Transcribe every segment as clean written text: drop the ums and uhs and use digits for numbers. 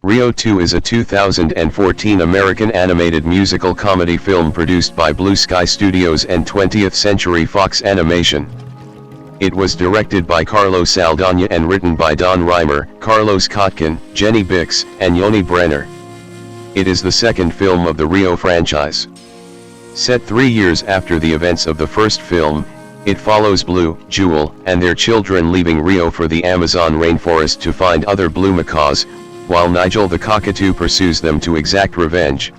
Rio 2 is a 2014 American animated musical comedy film produced by Blue Sky Studios and 20th Century Fox Animation. It was directed by Carlos Saldaña and written by Don Reimer, Carlos Kotkin, Jenny Bix, and Yoni Brenner. It is the second film of the Rio franchise. Set 3 years after the events of the first film, It follows Blue, Jewel, and their children leaving Rio for the Amazon rainforest to find other blue macaws, while Nigel the cockatoo pursues them to exact revenge.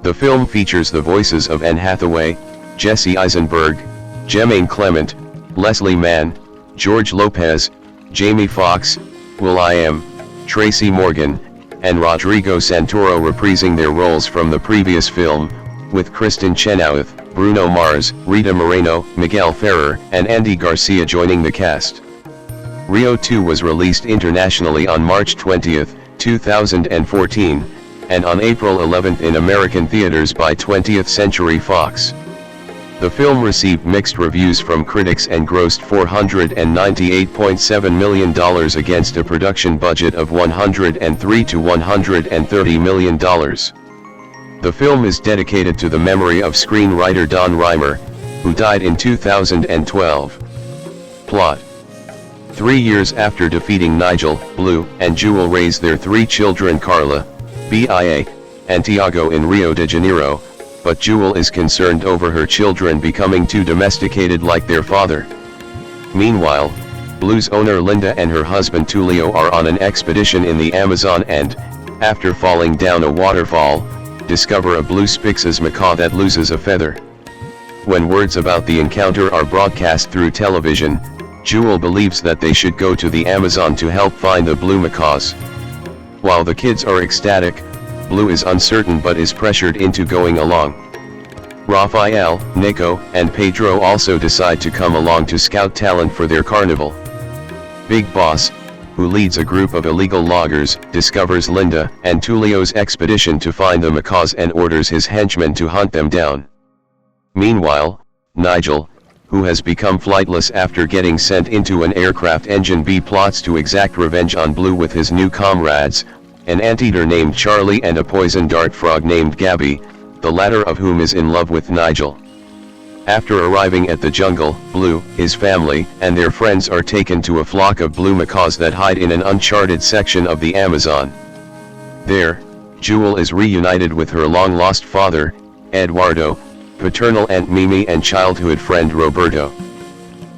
The film features the voices of Anne Hathaway, Jesse Eisenberg, Jemaine Clement, Leslie Mann, George Lopez, Jamie Foxx, will.i.am, Tracy Morgan, and Rodrigo Santoro reprising their roles from the previous film, with Kristin Chenoweth, Bruno Mars, Rita Moreno, Miguel Ferrer, and Andy Garcia joining the cast. Rio 2 was released internationally on March 20, 2014, and on April 11 in American theaters by 20th Century Fox. The film received mixed reviews from critics and grossed $498.7 million against a production budget of $103 to $130 million. The film is dedicated to the memory of screenwriter Don Reimer, who died in 2012. Plot: 3 years after defeating Nigel, Blue, and Jewel raise their 3 children Carla, BIA, and Tiago in Rio de Janeiro, but Jewel is concerned over her children becoming too domesticated like their father. Meanwhile, Blue's owner Linda and her husband Tulio are on an expedition in the Amazon and, after falling down a waterfall, discover a blue Spix's macaw that loses a feather. When words about the encounter are broadcast through television, Jewel believes that they should go to the Amazon to help find the blue macaws. While the kids are ecstatic, Blue is uncertain but is pressured into going along. Rafael, Nico, and Pedro also decide to come along to scout talent for their carnival. Big Boss, who leads a group of illegal loggers, discovers Linda and Tulio's expedition to find the macaws and orders his henchmen to hunt them down. Meanwhile, Nigel, who has become flightless after getting sent into an aircraft engine B, plots to exact revenge on Blue with his new comrades, an anteater named Charlie and a poison dart frog named Gabby, the latter of whom is in love with Nigel. After arriving at the jungle, Blue, his family, and their friends are taken to a flock of blue macaws that hide in an uncharted section of the Amazon. There, Jewel is reunited with her long-lost father, Eduardo, paternal aunt Mimi and childhood friend Roberto.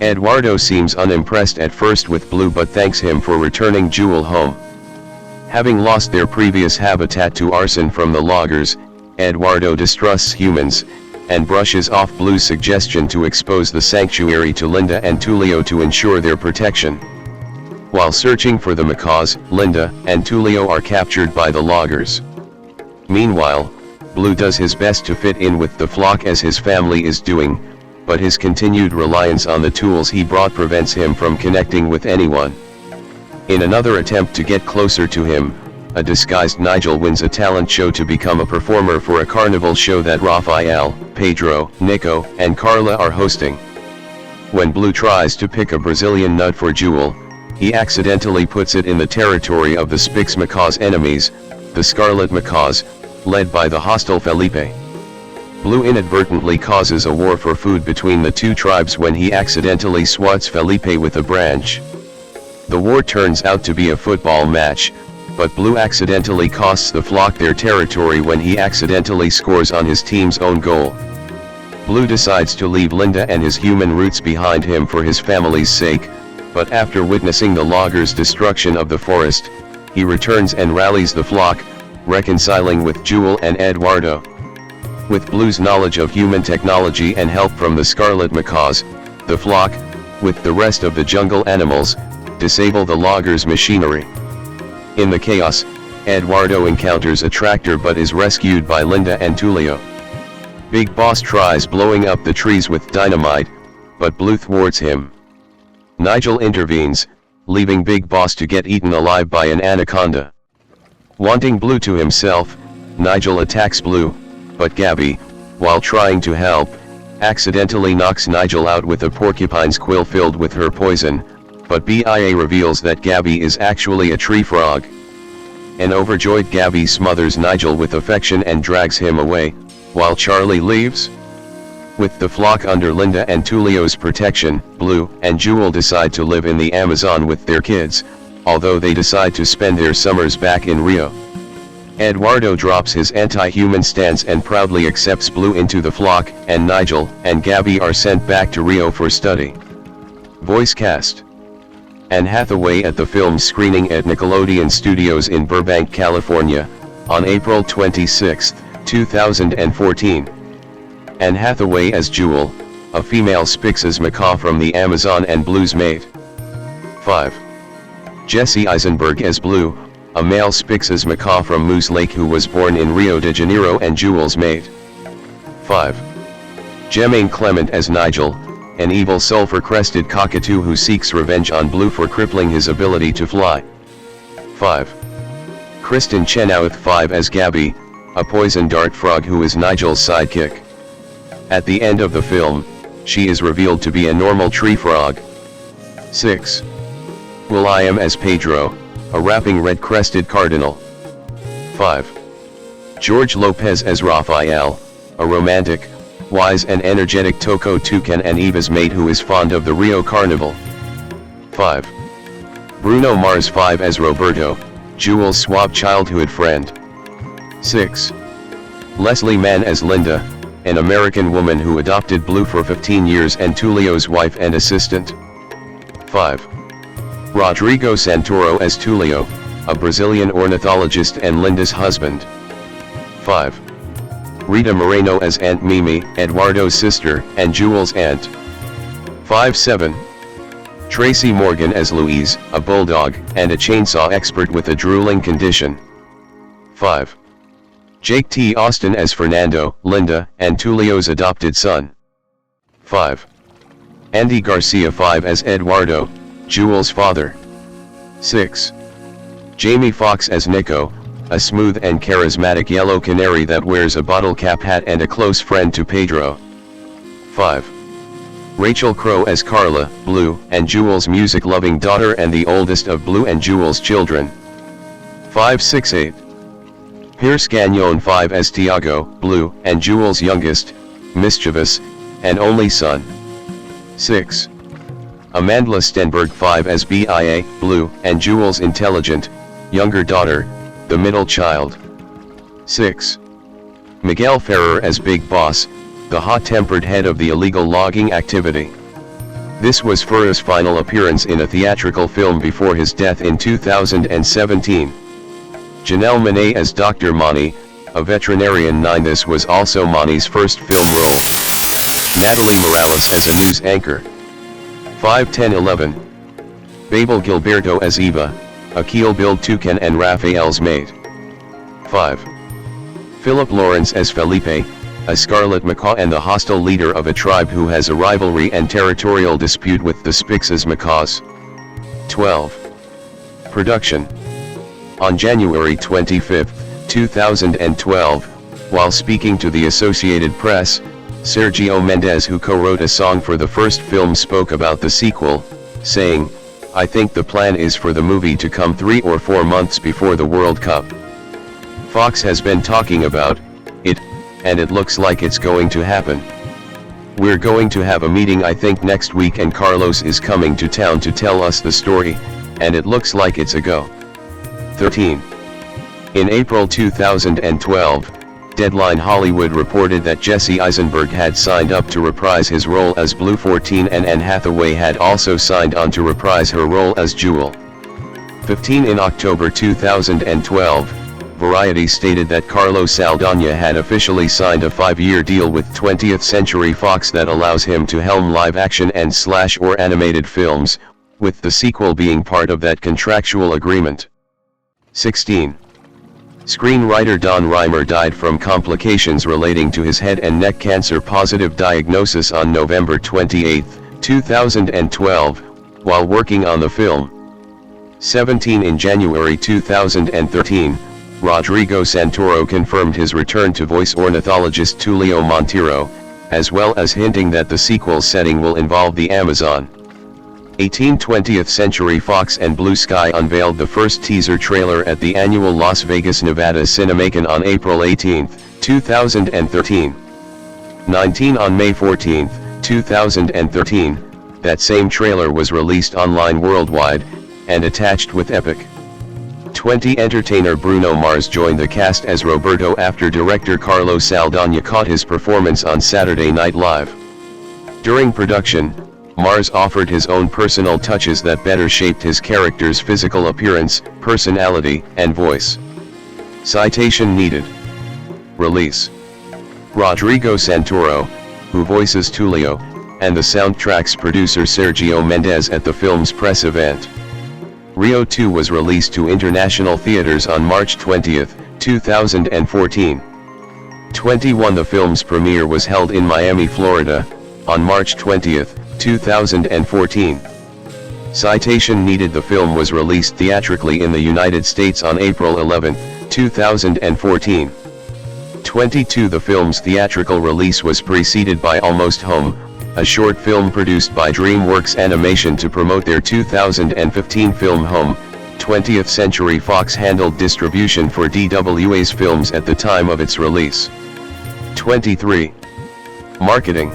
Eduardo seems unimpressed at first with Blue but thanks him for returning Jewel home. Having lost their previous habitat to arson from the loggers, Eduardo distrusts humans, and brushes off Blue's suggestion to expose the sanctuary to Linda and Tulio to ensure their protection. While searching for the macaws, Linda and Tulio are captured by the loggers. Meanwhile, Blue does his best to fit in with the flock as his family is doing, but his continued reliance on the tools he brought prevents him from connecting with anyone. In another attempt to get closer to him, a disguised Nigel wins a talent show to become a performer for a carnival show that Rafael, Pedro, Nico, and Carla are hosting. When Blue tries to pick a Brazilian nut for Jewel, he accidentally puts it in the territory of the Spix macaws' enemies, the Scarlet Macaws, led by the hostile Felipe. Blue inadvertently causes a war for food between the two tribes when he accidentally swats Felipe with a branch. The war turns out to be a football match, but Blue accidentally costs the flock their territory when he accidentally scores on his team's own goal. Blue decides to leave Linda and his human roots behind him for his family's sake, but after witnessing the loggers' destruction of the forest, he returns and rallies the flock, reconciling with Jewel and Eduardo. With Blue's knowledge of human technology and help from the Scarlet Macaws, the flock, with the rest of the jungle animals, disable the loggers' machinery. In the chaos, Eduardo encounters a tractor but is rescued by Linda and Tulio. Big Boss tries blowing up the trees with dynamite, but Blue thwarts him. Nigel intervenes, leaving Big Boss to get eaten alive by an anaconda. Wanting Blue to himself, Nigel attacks Blue, but Gabby, while trying to help, accidentally knocks Nigel out with a porcupine's quill filled with her poison, but BIA reveals that Gabby is actually a tree frog. An overjoyed Gabby smothers Nigel with affection and drags him away, while Charlie leaves. With the flock under Linda and Tulio's protection, Blue and Jewel decide to live in the Amazon with their kids, although they decide to spend their summers back in Rio. Eduardo drops his anti-human stance and proudly accepts Blue into the flock, and Nigel and Gabby are sent back to Rio for study. Voice cast: Anne Hathaway at the film's screening at Nickelodeon Studios in Burbank, California, on April 26, 2014. Anne Hathaway as Jewel, a female Spix's macaw from the Amazon and Blue's mate. 5. Jesse Eisenberg as Blue, a male Spix's macaw from Moose Lake who was born in Rio de Janeiro and Jewel's mate. 5. Jemaine Clement as Nigel, an evil sulfur-crested cockatoo who seeks revenge on Blue for crippling his ability to fly. 5. Kristin Chenoweth 5 as Gabby, a poison dart frog who is Nigel's sidekick. At the end of the film, she is revealed to be a normal tree frog. 6. will.i.am as Pedro, a rapping red-crested cardinal. 5. George Lopez as Raphael, a romantic, wise and energetic Toco toucan and Eva's mate who is fond of the Rio Carnival. 5. Bruno Mars 5 as Roberto, Jewel's swab childhood friend. 6. Leslie Mann as Linda, an American woman who adopted Blue for 15 years and Tulio's wife and assistant. 5. Rodrigo Santoro as Tulio, a Brazilian ornithologist and Linda's husband. 5. Rita Moreno as Aunt Mimi, Eduardo's sister, and Jewel's aunt. 5-7. Tracy Morgan as Louise, a bulldog, and a chainsaw expert with a drooling condition. 5. Jake T. Austin as Fernando, Linda, and Tulio's adopted son. 5. Andy Garcia 5 as Eduardo, Jewel's father. 6. Jamie Foxx as Nico, a smooth and charismatic yellow canary that wears a bottle cap hat and a close friend to Pedro. 5. Rachel Crow as Carla, Blue, and Jewel's music-loving daughter and the oldest of Blue and Jewel's children. 5-6-8. Pierce Gagnon 5 as Tiago, Blue, and Jewel's youngest, mischievous, and only son. 6. Amandla Stenberg 5 as Bia, Blue, and Jewel's intelligent, younger daughter, the middle child. 6. Miguel Ferrer as Big Boss, the hot-tempered head of the illegal logging activity. This was Ferrer's final appearance in a theatrical film before his death in 2017. Janelle Monáe as Dr. Monty, a veterinarian. 9. This was also Monty's first film role. Natalie Morales as a news anchor. 5-10-11. Babel Gilberto as Eva, a keel-billed toucan and Raphael's mate. 5. Philip Lawrence as Felipe, a scarlet macaw and the hostile leader of a tribe who has a rivalry and territorial dispute with the Spix's macaws. 12. Production. On January 25, 2012, while speaking to the Associated Press, Sergio Mendes, who co-wrote a song for the first film, spoke about the sequel, saying, "I think the plan is for the movie to come 3 or 4 months before the World Cup. Fox has been talking about it, and it looks like it's going to happen. We're going to have a meeting I think next week and Carlos is coming to town to tell us the story, and it looks like it's a go." 13. In April 2012, Deadline Hollywood reported that Jesse Eisenberg had signed up to reprise his role as Blue. 14. And Anne Hathaway had also signed on to reprise her role as Jewel. 15. In October 2012, Variety stated that Carlos Saldana had officially signed a 5-year deal with 20th Century Fox that allows him to helm live-action and / or animated films, with the sequel being part of that contractual agreement. 16. Screenwriter Don Reimer died from complications relating to his head and neck cancer positive diagnosis on November 28, 2012, while working on the film. 17. In January 2013, Rodrigo Santoro confirmed his return to voice ornithologist Tulio Monteiro, as well as hinting that the sequel's setting will involve the Amazon. 18. 20th Century Fox and Blue Sky unveiled the first teaser trailer at the annual Las Vegas, Nevada Cinemacon on April 18, 2013. 19. On May 14, 2013, that same trailer was released online worldwide, and attached with Epic. 20 Entertainer Bruno Mars joined the cast as Roberto after director Carlos Saldana caught his performance on Saturday Night Live. During production, Mars offered his own personal touches that better shaped his character's physical appearance, personality, and voice. Citation needed. Release. Rodrigo Santoro, who voices Tulio, and the soundtrack's producer Sergio Mendes at the film's press event. Rio 2 was released to international theaters on March 20, 2014. 21 The film's premiere was held in Miami, Florida, on March 20, 2014. Citation needed. The film was released theatrically in the United States on April 11, 2014. 22 The film's theatrical release was preceded by Almost Home, a short film produced by DreamWorks Animation to promote their 2015 film Home. 20th Century Fox handled distribution for DWA's films at the time of its release. 23. Marketing.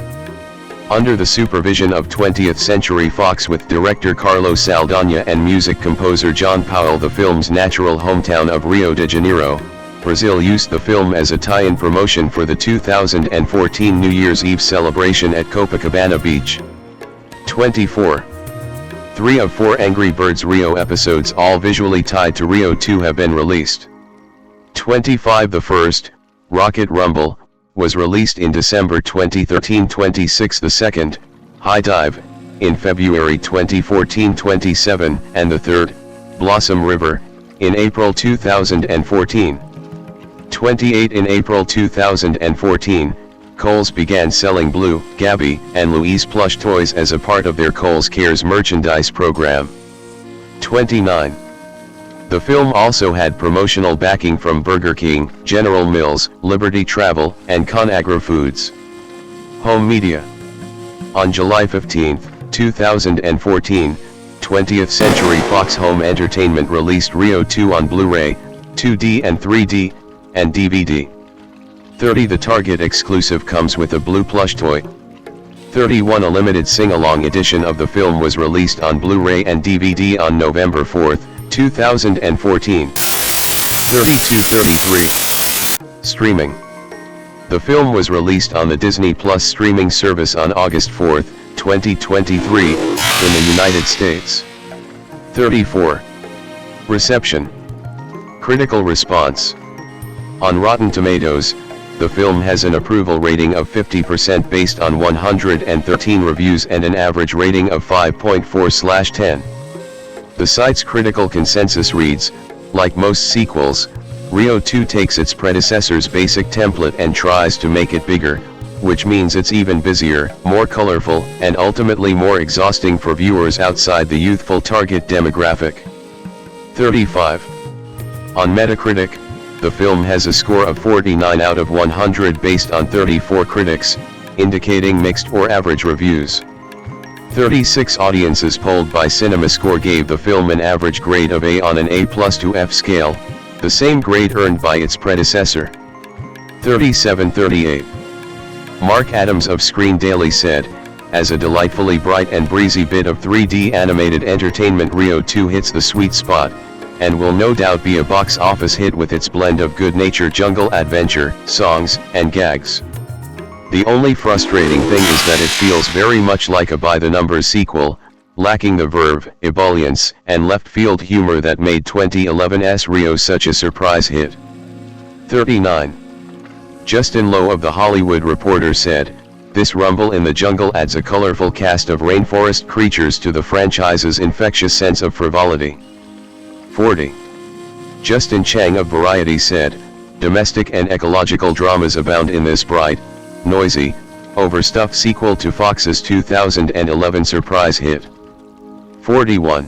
Under the supervision of 20th Century Fox with director Carlos Saldana and music composer John Powell, the film's natural hometown of Rio de Janeiro, Brazil, used the film as a tie-in promotion for the 2014 New Year's Eve celebration at Copacabana Beach. 24. 3 of 4 Angry Birds Rio episodes, all visually tied to Rio 2, have been released. 25 The first, Rocket Rumble, was released in December 2013. 26 The second, High Dive, in February 2014. 27 and the third, Blossom River, in April 2014. 28 In April 2014, Kohl's began selling Blue, Gabby, and Louise plush toys as a part of their Kohl's Cares merchandise program. 29. The film also had promotional backing from Burger King, General Mills, Liberty Travel, and ConAgra Foods. Home media. On July 15, 2014, 20th Century Fox Home Entertainment released Rio 2 on Blu-ray, 2D and 3D, and DVD. 30 The Target exclusive comes with a blue plush toy. 31 A limited sing-along edition of the film was released on Blu-ray and DVD on November 4, 2014. 32-33. Streaming. The film was released on the Disney Plus streaming service on August 4, 2023, in the United States. 34. Reception. Critical response. On Rotten Tomatoes, the film has an approval rating of 50% based on 113 reviews and an average rating of 5.4/10. The site's critical consensus reads, like most sequels, Rio 2 takes its predecessor's basic template and tries to make it bigger, which means it's even busier, more colorful, and ultimately more exhausting for viewers outside the youthful target demographic. 35. On Metacritic, the film has a score of 49 out of 100 based on 34 critics, indicating mixed or average reviews. 36 audiences polled by CinemaScore gave the film an average grade of A on an A+ to F scale, the same grade earned by its predecessor. 37-38. Mark Adams of Screen Daily said, as a delightfully bright and breezy bit of 3D animated entertainment, Rio 2 hits the sweet spot, and will no doubt be a box office hit with its blend of good-natured jungle adventure, songs, and gags. The only frustrating thing is that it feels very much like a by-the-numbers sequel, lacking the verve, ebullience, and left-field humor that made 2011's Rio such a surprise hit. 39. Justin Lowe of The Hollywood Reporter said, this rumble in the jungle adds a colorful cast of rainforest creatures to the franchise's infectious sense of frivolity. 40. Justin Chang of Variety said, domestic and ecological dramas abound in this bright, noisy, overstuffed sequel to Fox's 2011 surprise hit. 41.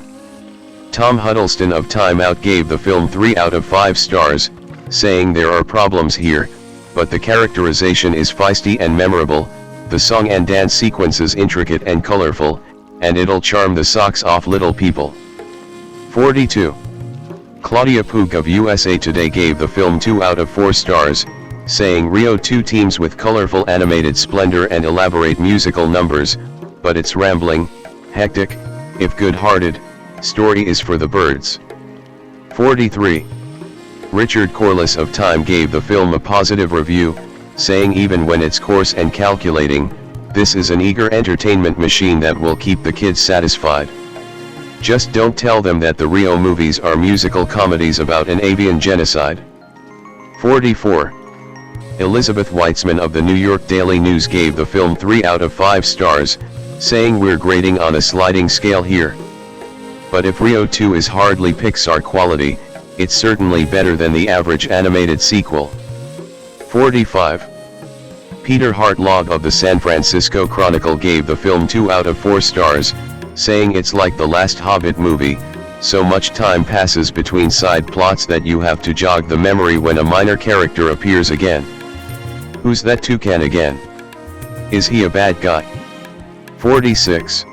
Tom Huddleston of Time Out gave the film 3 out of 5 stars, saying there are problems here, but the characterization is feisty and memorable, the song and dance sequences intricate and colorful, and it'll charm the socks off little people. 42. Claudia Poog of USA Today gave the film 2 out of 4 stars, saying Rio 2 teams with colorful animated splendor and elaborate musical numbers, but its rambling, hectic, if good-hearted, story is for the birds. 43. Richard Corliss of Time gave the film a positive review, saying even when it's coarse and calculating, this is an eager entertainment machine that will keep the kids satisfied. Just don't tell them that the Rio movies are musical comedies about an avian genocide. 44. Elizabeth Weitzman of the New York Daily News gave the film 3 out of 5 stars, saying we're grading on a sliding scale here. But if Rio 2 is hardly Pixar quality, it's certainly better than the average animated sequel. 45. Peter Hartlaub of the San Francisco Chronicle gave the film 2 out of 4 stars, saying it's like the last Hobbit movie, so much time passes between side plots that you have to jog the memory when a minor character appears again. Who's that toucan again? Is he a bad guy? 46.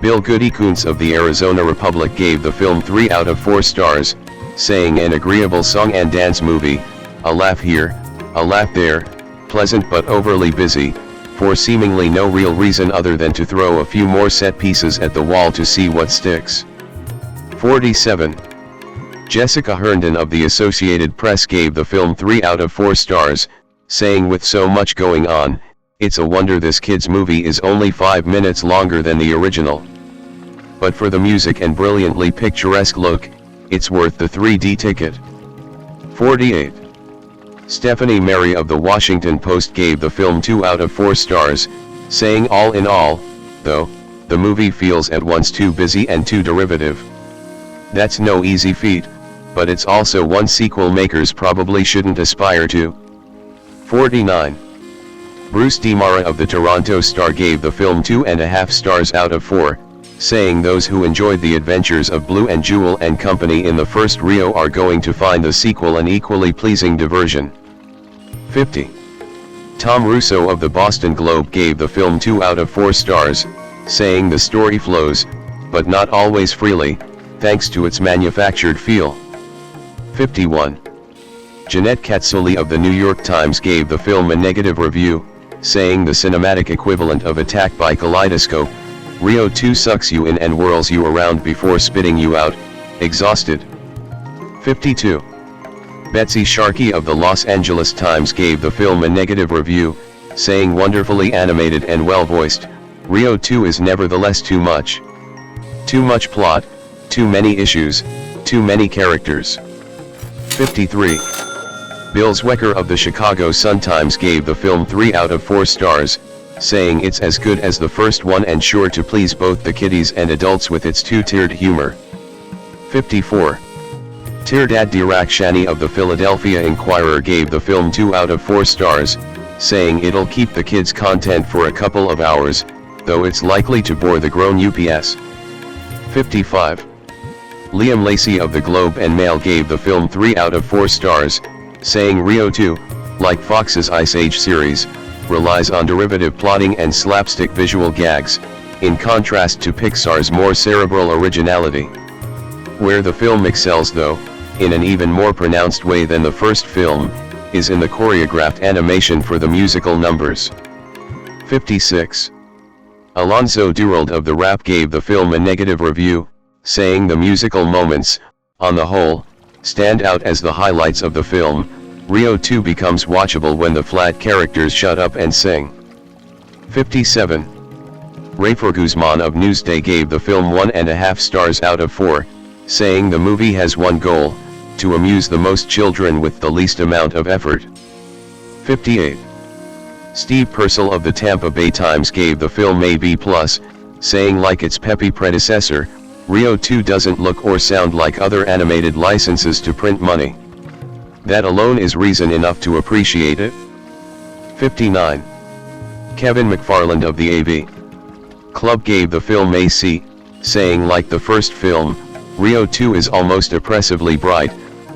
Bill Goody Kuntz of the Arizona Republic gave the film 3 out of 4 stars, saying an agreeable song and dance movie, a laugh here, a laugh there, pleasant but overly busy, for seemingly no real reason other than to throw a few more set pieces at the wall to see what sticks. 47. Jessica Herndon of the Associated Press gave the film 3 out of 4 stars, saying with so much going on, it's a wonder this kids movie is only 5 minutes longer than the original. But for the music and brilliantly picturesque look, it's worth the 3D ticket. 48. Stephanie Mary of the Washington Post gave the film 2 out of 4 stars, saying all in all, though, the movie feels at once too busy and too derivative. That's no easy feat, but it's also one sequel makers probably shouldn't aspire to. 49. Bruce DeMara of the Toronto Star gave the film 2.5 stars out of 4, saying those who enjoyed the adventures of Blue and Jewel and company in the first Rio are going to find the sequel an equally pleasing diversion. 50. Tom Russo of the Boston Globe gave the film 2 out of 4 stars, saying the story flows, but not always freely, thanks to its manufactured feel. 51. Jeanette Katsoulis of the New York Times gave the film a negative review, saying the cinematic equivalent of Attack by Kaleidoscope, Rio 2 sucks you in and whirls you around before spitting you out, exhausted. 52. Betsy Sharkey of the Los Angeles Times gave the film a negative review, saying wonderfully animated and well voiced, Rio 2 is nevertheless too much. Too much plot, too many issues, too many characters. 53. Bill Zwecker of the Chicago Sun-Times gave the film 3 out of 4 stars, saying it's as good as the first one and sure to please both the kiddies and adults with its two-tiered humor. 54. Tirdad Dirakshani of the Philadelphia Inquirer gave the film 2 out of 4 stars, saying it'll keep the kids' content for a couple of hours, though it's likely to bore the grown UPS. 55. Liam Lacey of the Globe and Mail gave the film 3 out of 4 stars, saying Rio 2, like Fox's Ice Age series, relies on derivative plotting and slapstick visual gags, in contrast to Pixar's more cerebral originality. Where the film excels though, in an even more pronounced way than the first film, is in the choreographed animation for the musical numbers. 56. Alonso Durald of The Wrap gave the film a negative review, saying the musical moments, on the whole, stand out as the highlights of the film. Rio 2 becomes watchable when the flat characters shut up and sing. 57. Rafer Guzman of Newsday gave the film 1.5 stars out of 4, saying the movie has one goal, to amuse the most children with the least amount of effort. 58. Steve Purcell of the Tampa Bay Times gave the film a B+, saying like its peppy predecessor, Rio 2 doesn't look or sound like other animated licenses to print money. That alone is reason enough to appreciate it. 59. Kevin McFarland of the AV Club gave the film a C, saying like the first film, Rio 2 is almost oppressively bright,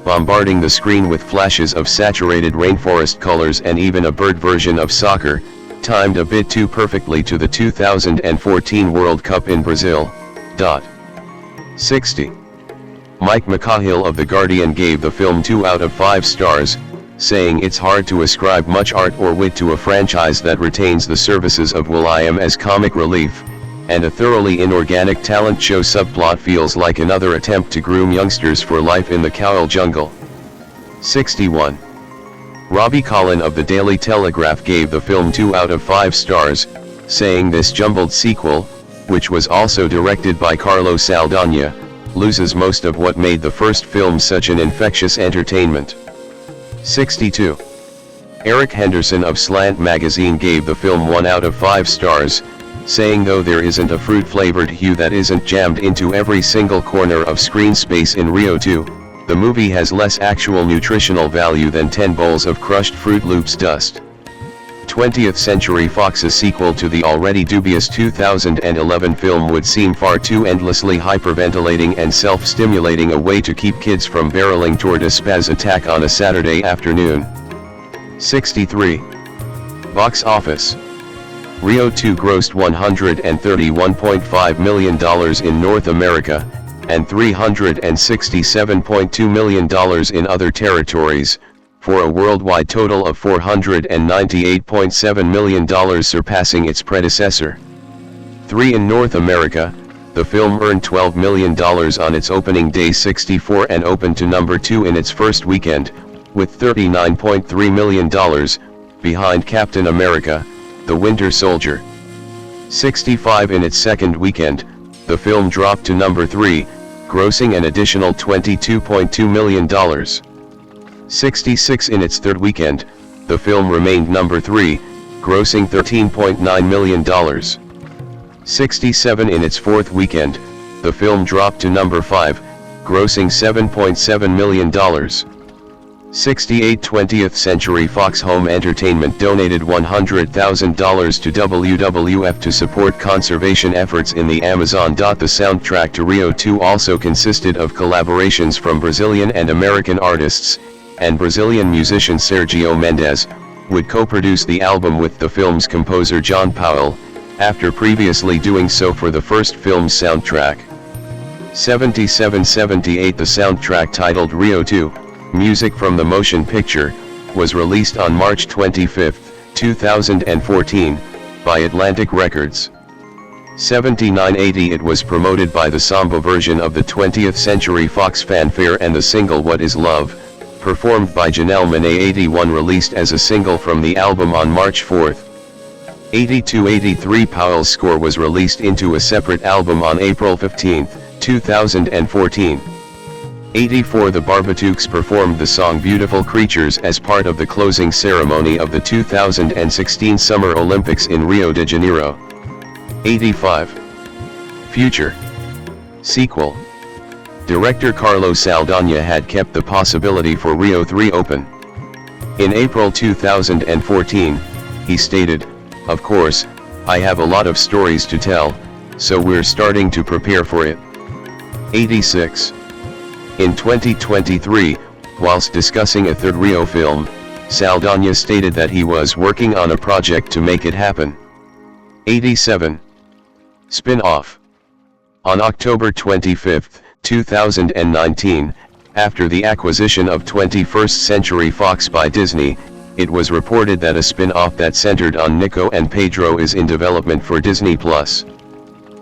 bombarding the screen with flashes of saturated rainforest colors and even a bird version of soccer, timed a bit too perfectly to the 2014 World Cup in Brazil. 60. Mike McCahill of The Guardian gave the film 2 out of 5 stars, saying it's hard to ascribe much art or wit to a franchise that retains the services of will.i.am as comic relief, and a thoroughly inorganic talent show subplot feels like another attempt to groom youngsters for life in the Kowal jungle. 61. Robbie Collin of the Daily Telegraph gave the film 2 out of 5 stars, saying this jumbled sequel, which was also directed by Carlo Saldana, loses most of what made the first film such an infectious entertainment. 62. Eric Henderson of Slant Magazine gave the film 1 out of 5 stars, saying though there isn't a fruit-flavored hue that isn't jammed into every single corner of screen space in Rio 2, the movie has less actual nutritional value than 10 bowls of crushed Fruit Loops dust. 20th Century Fox's sequel to the already dubious 2011 film would seem far too endlessly hyperventilating and self-stimulating a way to keep kids from barreling toward a spaz attack on a Saturday afternoon. 63. Box office. Rio 2 grossed $131.5 million in North America, and $367.2 million in other territories, for a worldwide total of $498.7 million, surpassing its predecessor. 3. In North America, the film earned $12 million on its opening day 64 and opened to number 2 in its first weekend, with $39.3 million, behind Captain America, The Winter Soldier. 65. In its second weekend, the film dropped to number 3, grossing an additional $22.2 million. 66. In its third weekend, the film remained number 3, grossing $13.9 million. 67. In its fourth weekend, the film dropped to number 5, grossing $7.7 million. 68. 20th Century Fox Home Entertainment donated $100,000 to WWF to support conservation efforts in the Amazon. The soundtrack to Rio 2 also consisted of collaborations from Brazilian and American artists, and Brazilian musician Sergio Mendes would co-produce the album with the film's composer John Powell, after previously doing so for the first film's soundtrack. 77-78. The soundtrack, titled Rio 2, Music from the Motion Picture, was released on March 25, 2014, by Atlantic Records. 79-80. It was promoted by the samba version of the 20th Century Fox fanfare and the single What Is Love, performed by Janelle Monáe. 81. Released as a single from the album on March 4. 82-83. Powell's score was released into a separate album on April 15, 2014. 84. The Barbatooks performed the song Beautiful Creatures as part of the closing ceremony of the 2016 Summer Olympics in Rio de Janeiro. 85. Future sequel. Director Carlo Saldana had kept the possibility for Rio 3 open. In April 2014, he stated, "Of course, I have a lot of stories to tell, so we're starting to prepare for it." 86. In 2023, whilst discussing a third Rio film, Saldana stated that he was working on a project to make it happen. 87. Spin-off. On October 25, 2019, after the acquisition of 21st Century Fox by Disney, it was reported that a spin-off that centered on Nico and Pedro is in development for Disney+.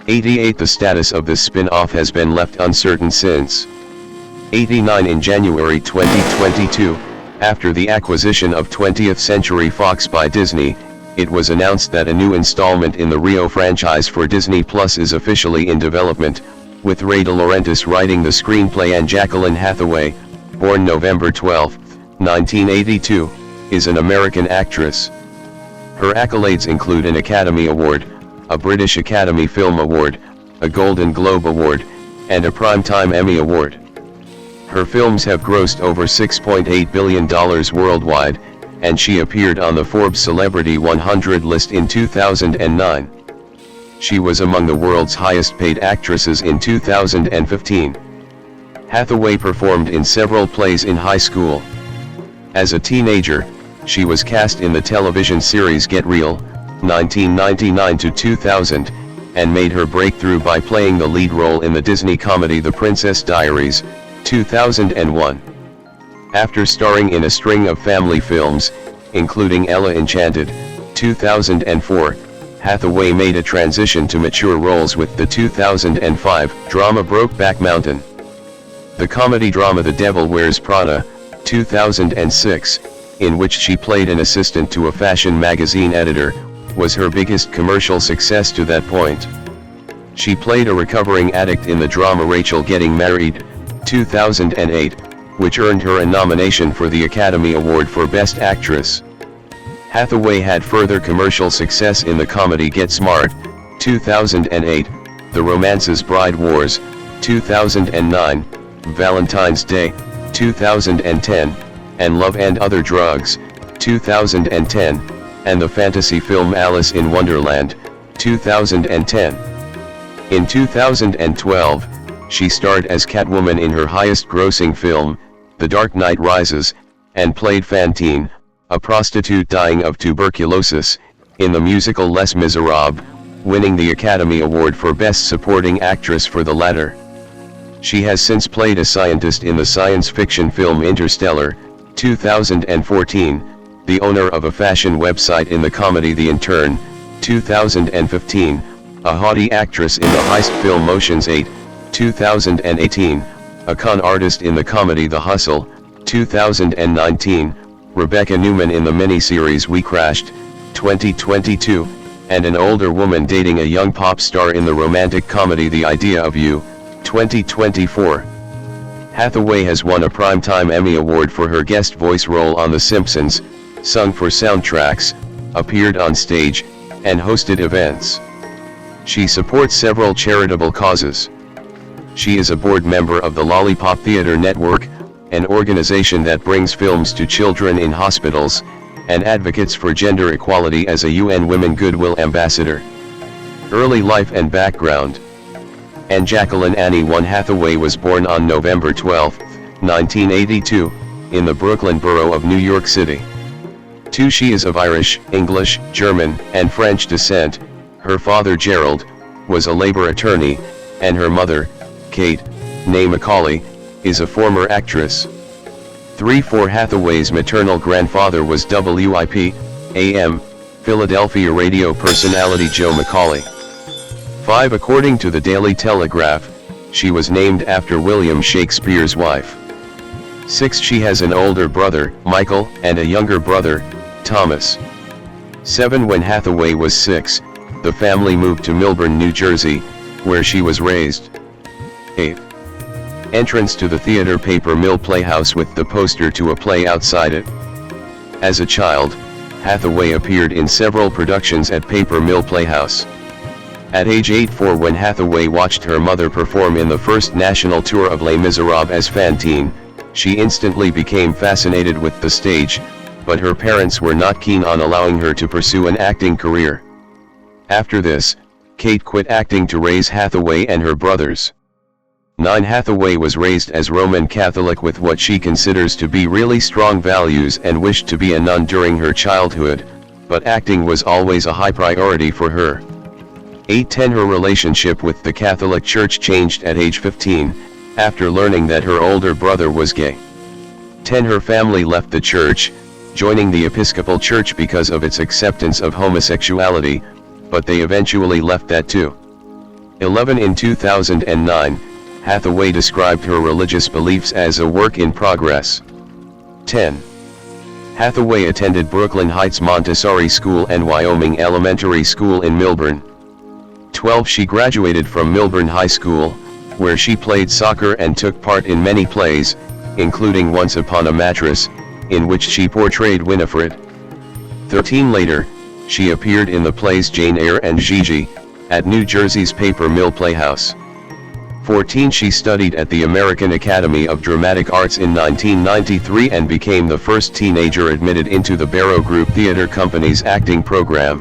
88. The status of this spin-off has been left uncertain since. 89. In January 2022, after the acquisition of 20th Century Fox by Disney, it was announced that a new installment in the Rio franchise for Disney Plus is officially in development, with Ray De Laurentiis writing the screenplay, and Jacqueline Hathaway, born November 12, 1982, is an American actress. Her accolades include an Academy Award, a British Academy Film Award, a Golden Globe Award, and a Primetime Emmy Award. Her films have grossed over $6.8 billion worldwide, and she appeared on the Forbes Celebrity 100 list in 2009. She was among the world's highest-paid actresses in 2015. Hathaway performed in several plays in high school. As a teenager, she was cast in the television series Get Real, 1999 to 2000, and made her breakthrough by playing the lead role in the Disney comedy The Princess Diaries, 2001. After starring in a string of family films, including Ella Enchanted, 2004, Hathaway made a transition to mature roles with the 2005 drama Brokeback Mountain. The comedy drama The Devil Wears Prada, 2006, in which she played an assistant to a fashion magazine editor, was her biggest commercial success to that point. She played a recovering addict in the drama Rachel Getting Married, 2008, which earned her a nomination for the Academy Award for Best Actress. Hathaway had further commercial success in the comedy Get Smart, 2008, The Romance's Bride Wars, 2009, Valentine's Day, 2010, and Love and Other Drugs, 2010, and the fantasy film Alice in Wonderland, 2010. In 2012, she starred as Catwoman in her highest-grossing film, The Dark Knight Rises, and played Fantine, a prostitute dying of tuberculosis, in the musical Les Miserables, winning the Academy Award for Best Supporting Actress for the latter. She has since played a scientist in the science fiction film Interstellar, 2014, the owner of a fashion website in the comedy The Intern, 2015, a haughty actress in the heist film Ocean's 8, 2018, a con artist in the comedy The Hustle, 2019, Rebecca Newman in the miniseries We Crashed, 2022, and an older woman dating a young pop star in the romantic comedy The Idea of You, 2024. Hathaway has won a Primetime Emmy Award for her guest voice role on The Simpsons, sung for soundtracks, appeared on stage, and hosted events. She supports several charitable causes. She is a board member of the Lollipop Theater Network, an organization that brings films to children in hospitals, and advocates for gender equality as a UN Women Goodwill Ambassador. Early life and background. Anne Jacqueline Annie One Hathaway was born on November 12, 1982, in the Brooklyn borough of New York City. She is of Irish, English, German, and French descent. Her father Gerald was a labor attorney, and her mother, Kate, née Macaulay, is a former actress. 4 Hathaway's maternal grandfather was WIP, AM, Philadelphia radio personality Joe Macaulay. 5 According to the Daily Telegraph, she was named after William Shakespeare's wife. 6 She has an older brother, Michael, and a younger brother, Thomas. 7 When Hathaway was 6, the family moved to Milburn, New Jersey, where she was raised. 8 Entrance to the theater Paper Mill Playhouse with the poster to a play outside it. As a child, Hathaway appeared in several productions at Paper Mill Playhouse. At age 8 when Hathaway watched her mother perform in the first national tour of Les Miserables as Fantine, she instantly became fascinated with the stage, but her parents were not keen on allowing her to pursue an acting career. After this, Kate quit acting to raise Hathaway and her brothers. 9 Hathaway was raised as Roman Catholic with what she considers to be really strong values and wished to be a nun during her childhood, but acting was always a high priority for her. 8-10 Her relationship with the Catholic Church changed at age 15, after learning that her older brother was gay. 10 Her family left the church, joining the Episcopal Church because of its acceptance of homosexuality, but they eventually left that too. 11 In 2009, Hathaway described her religious beliefs as a work in progress. 10. Hathaway attended Brooklyn Heights Montessori School and Wyoming Elementary School in Milburn. 12 She graduated from Milburn High School, where she played soccer and took part in many plays, including Once Upon a Mattress, in which she portrayed Winifred. 13 Later, she appeared in the plays Jane Eyre and Gigi, at New Jersey's Paper Mill Playhouse. 14 She studied at the American Academy of Dramatic Arts in 1993 and became the first teenager admitted into the Barrow Group Theatre Company's acting program.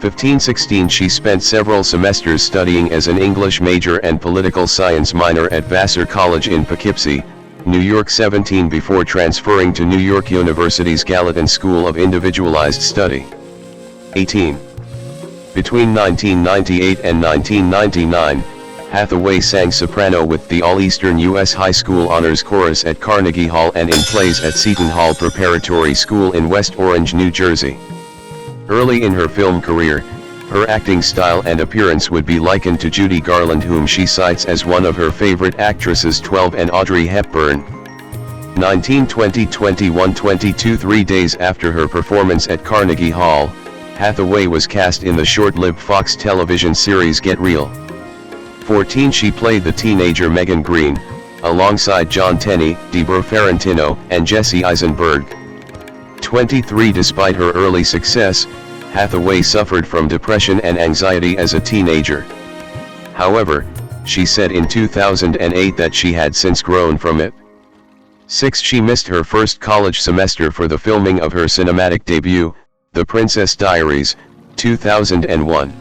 15-16 She spent several semesters studying as an English major and political science minor at Vassar College in Poughkeepsie, New York. 17 Before transferring to New York University's Gallatin School of Individualized Study. 18 Between 1998 and 1999, Hathaway sang soprano with the All-Eastern U.S. High School Honors Chorus at Carnegie Hall and in plays at Seton Hall Preparatory School in West Orange, New Jersey. Early in her film career, Her acting style and appearance would be likened to Judy Garland, whom she cites as one of her favorite actresses. 12 and Audrey Hepburn. 19, 20, 21, 22. 3 days after her performance at Carnegie Hall, Hathaway was cast in the short-lived Fox television series Get Real. 14. She played the teenager Megan Green, alongside John Tenney, Deborah Ferrantino, and Jesse Eisenberg. 23. Despite her early success, Hathaway suffered from depression and anxiety as a teenager. However, she said in 2008 that she had since grown from it. 6. She missed her first college semester for the filming of her cinematic debut, The Princess Diaries, 2001.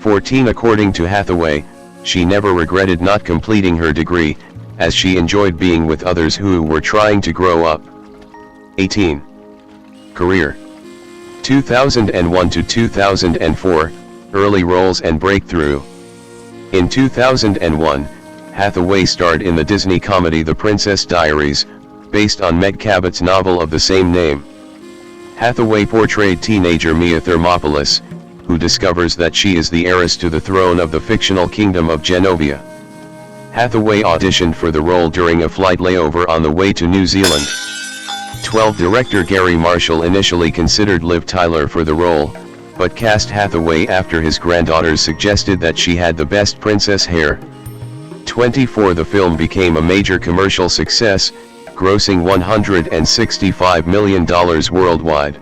14. According to Hathaway, she never regretted not completing her degree, as she enjoyed being with others who were trying to grow up. 18. Career. 2001 to 2004, early roles and breakthrough. In 2001, Hathaway starred in the Disney comedy The Princess Diaries, based on Meg Cabot's novel of the same name. Hathaway portrayed teenager Mia Thermopolis, who discovers that she is the heiress to the throne of the fictional kingdom of Genovia. Hathaway auditioned for the role during a flight layover on the way to New Zealand. 12. Director Gary Marshall initially considered Liv Tyler for the role, but cast Hathaway after his granddaughters suggested that she had the best princess hair. 24. The film became a major commercial success, grossing $165 million worldwide.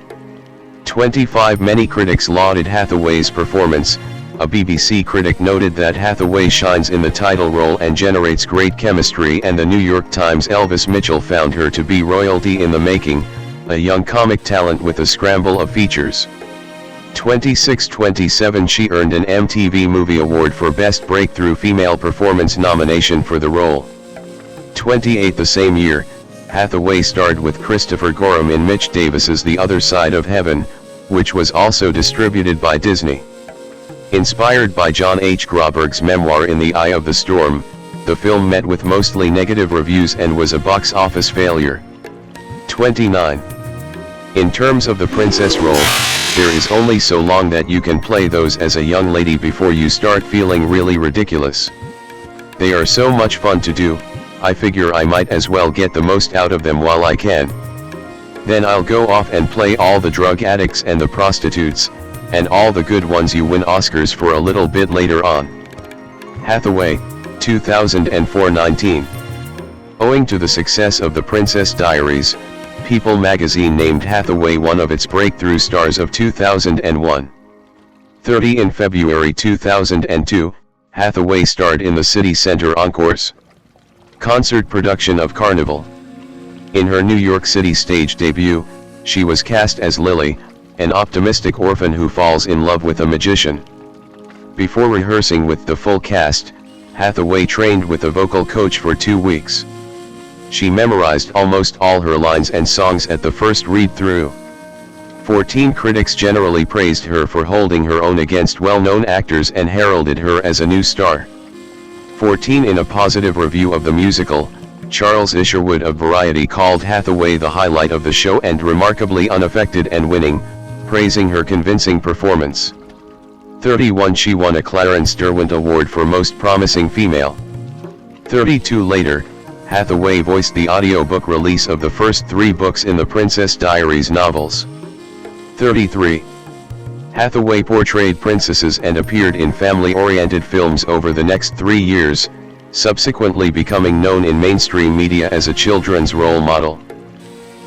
25. Many critics lauded Hathaway's performance. A BBC critic noted that Hathaway shines in the title role and generates great chemistry, and the New York Times' Elvis Mitchell found her to be royalty in the making, a young comic talent with a scramble of features. 26. 27. She earned an MTV Movie Award for Best Breakthrough Female Performance nomination for the role. 28. The same year, Hathaway starred with Christopher Gorham in Mitch Davis's The Other Side of Heaven, which was also distributed by Disney. Inspired by John H. Graberg's memoir In the Eye of the Storm, the film met with mostly negative reviews and was a box office failure. 29. In terms of the princess role, there is only so long that you can play those as a young lady before you start feeling really ridiculous. They are so much fun to do, I figure I might as well get the most out of them while I can. Then I'll go off and play all the drug addicts and the prostitutes, and all the good ones you win Oscars for a little bit later on. Hathaway, 2004. 19. Owing to the success of The Princess Diaries, People magazine named Hathaway one of its breakthrough stars of 2001. 30. In February 2002, Hathaway starred in the City Center Encore's concert production of Carnival. In her New York City stage debut, she was cast as Lily, an optimistic orphan who falls in love with a magician. Before rehearsing with the full cast, Hathaway trained with a vocal coach for 2 weeks. She memorized almost all her lines and songs at the first read-through. 14. Critics generally praised her for holding her own against well-known actors and heralded her as a new star. 14. In a positive review of the musical, Charles Isherwood of Variety called Hathaway the highlight of the show and remarkably unaffected and winning, praising her convincing performance. 31. She won a Clarence Derwent Award for Most Promising Female. 32. Later, Hathaway voiced the audiobook release of the first 3 books in the Princess Diaries novels. 33. Hathaway portrayed princesses and appeared in family-oriented films over the next 3 years, subsequently becoming known in mainstream media as a children's role model.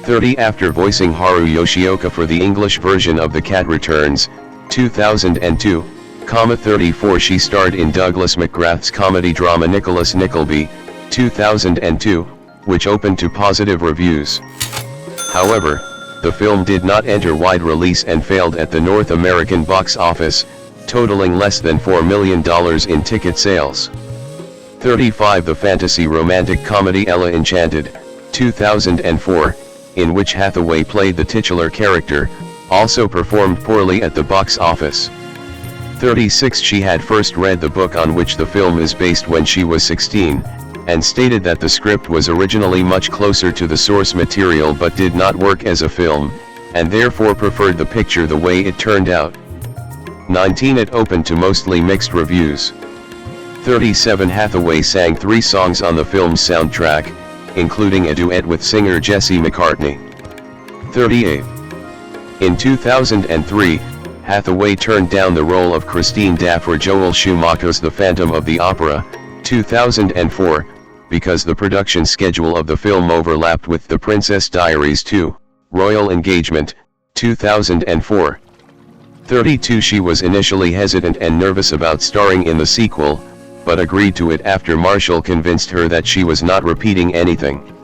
30. After voicing Haru Yoshioka for the English version of The Cat Returns, 2002, 34. She starred in Douglas McGrath's comedy drama Nicholas Nickleby, 2002, which opened to positive reviews. However, the film did not enter wide release and failed at the North American box office, totaling less than $4 million in ticket sales. 35. The fantasy romantic comedy Ella Enchanted, 2004, in which Hathaway played the titular character, also performed poorly at the box office. 36. She had first read the book on which the film is based when she was 16, and stated that the script was originally much closer to the source material but did not work as a film, and therefore preferred the picture the way it turned out. 19. It opened to mostly mixed reviews. 37. Hathaway sang 3 songs on the film's soundtrack, including a duet with singer Jesse McCartney. 38. In 2003, Hathaway turned down the role of Kristin for Joel Schumacher's The Phantom of the Opera, 2004, because the production schedule of the film overlapped with The Princess Diaries 2, Royal Engagement, 2004. 32. She was initially hesitant and nervous about starring in the sequel, but agreed to it after Marshall convinced her that she was not repeating anything.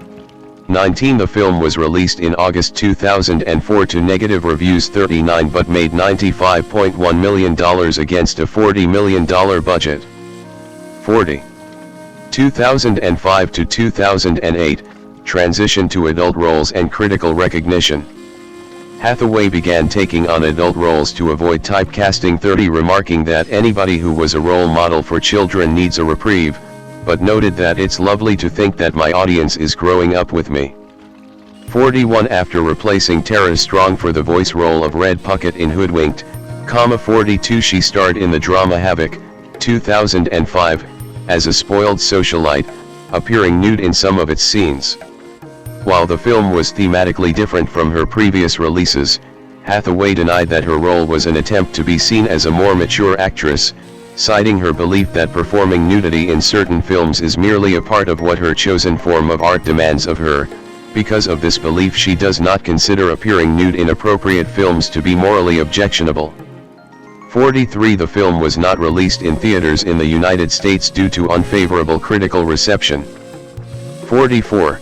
19. The film was released in August 2004 to negative reviews 39 but made $95.1 million against a $40 million budget. 40. 2005 to 2008, transition to adult roles and critical recognition. Hathaway began taking on adult roles to avoid typecasting, 30, remarking that anybody who was a role model for children needs a reprieve, but noted that it's lovely to think that my audience is growing up with me. 41. After replacing Tara Strong for the voice role of Red Puckett in Hoodwinked, 42. She starred in the drama Havoc, 2005, as a spoiled socialite, appearing nude in some of its scenes. While the film was thematically different from her previous releases, Hathaway denied that her role was an attempt to be seen as a more mature actress, citing her belief that performing nudity in certain films is merely a part of what her chosen form of art demands of her. Because of this belief, she does not consider appearing nude in appropriate films to be morally objectionable. 43. The film was not released in theaters in the United States due to unfavorable critical reception. 44.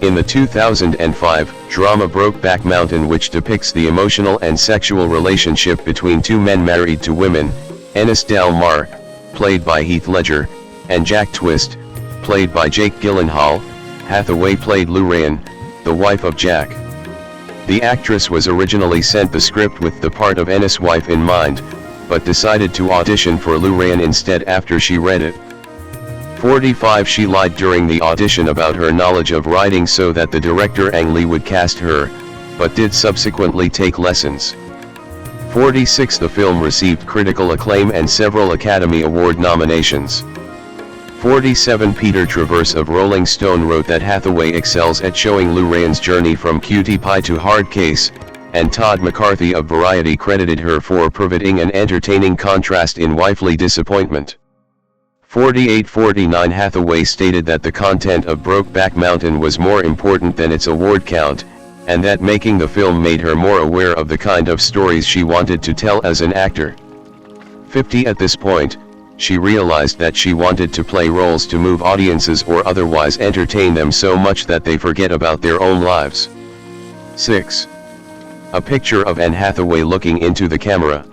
In the 2005 drama Brokeback Mountain, which depicts the emotional and sexual relationship between 2 men married to women, Ennis Del Mar, played by Heath Ledger, and Jack Twist, played by Jake Gyllenhaal, Hathaway played Lorraine, the wife of Jack. The actress was originally sent the script with the part of Ennis' wife in mind, but decided to audition for Lorraine instead after she read it. 45. She lied during the audition about her knowledge of writing so that the director Ang Lee would cast her, but did subsequently take lessons. 46. The film received critical acclaim and several Academy Award nominations. 47. Peter Travers of Rolling Stone wrote that Hathaway excels at showing Lorraine's journey from cutie pie to hard case, and Todd McCarthy of Variety credited her for providing an entertaining contrast in wifely disappointment. 48-49. Hathaway stated that the content of Brokeback Mountain was more important than its award count, and that making the film made her more aware of the kind of stories she wanted to tell as an actor. 50. At this point, she realized that she wanted to play roles to move audiences or otherwise entertain them so much that they forget about their own lives. 6. A picture of Anne Hathaway looking into the camera.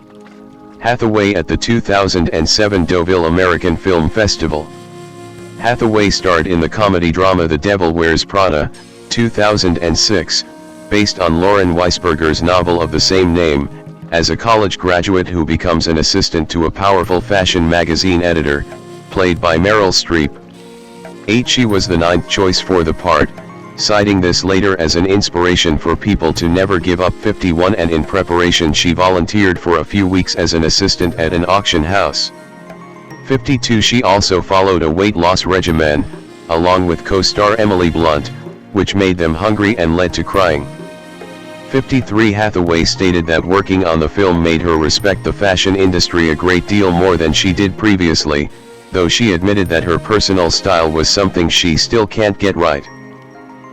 Hathaway at the 2007 Deauville American Film Festival. Hathaway starred in the comedy drama The Devil Wears Prada, 2006, based on Lauren Weisberger's novel of the same name, as a college graduate who becomes an assistant to a powerful fashion magazine editor, played by Meryl Streep. 8. She was the 9th choice for the part, citing this later as an inspiration for people to never give up. 51. And in preparation she volunteered for a few weeks as an assistant at an auction house. 52. She also followed a weight loss regimen, along with co-star Emily Blunt, which made them hungry and led to crying. 53. Hathaway stated that working on the film made her respect the fashion industry a great deal more than she did previously, though she admitted that her personal style was something she still can't get right.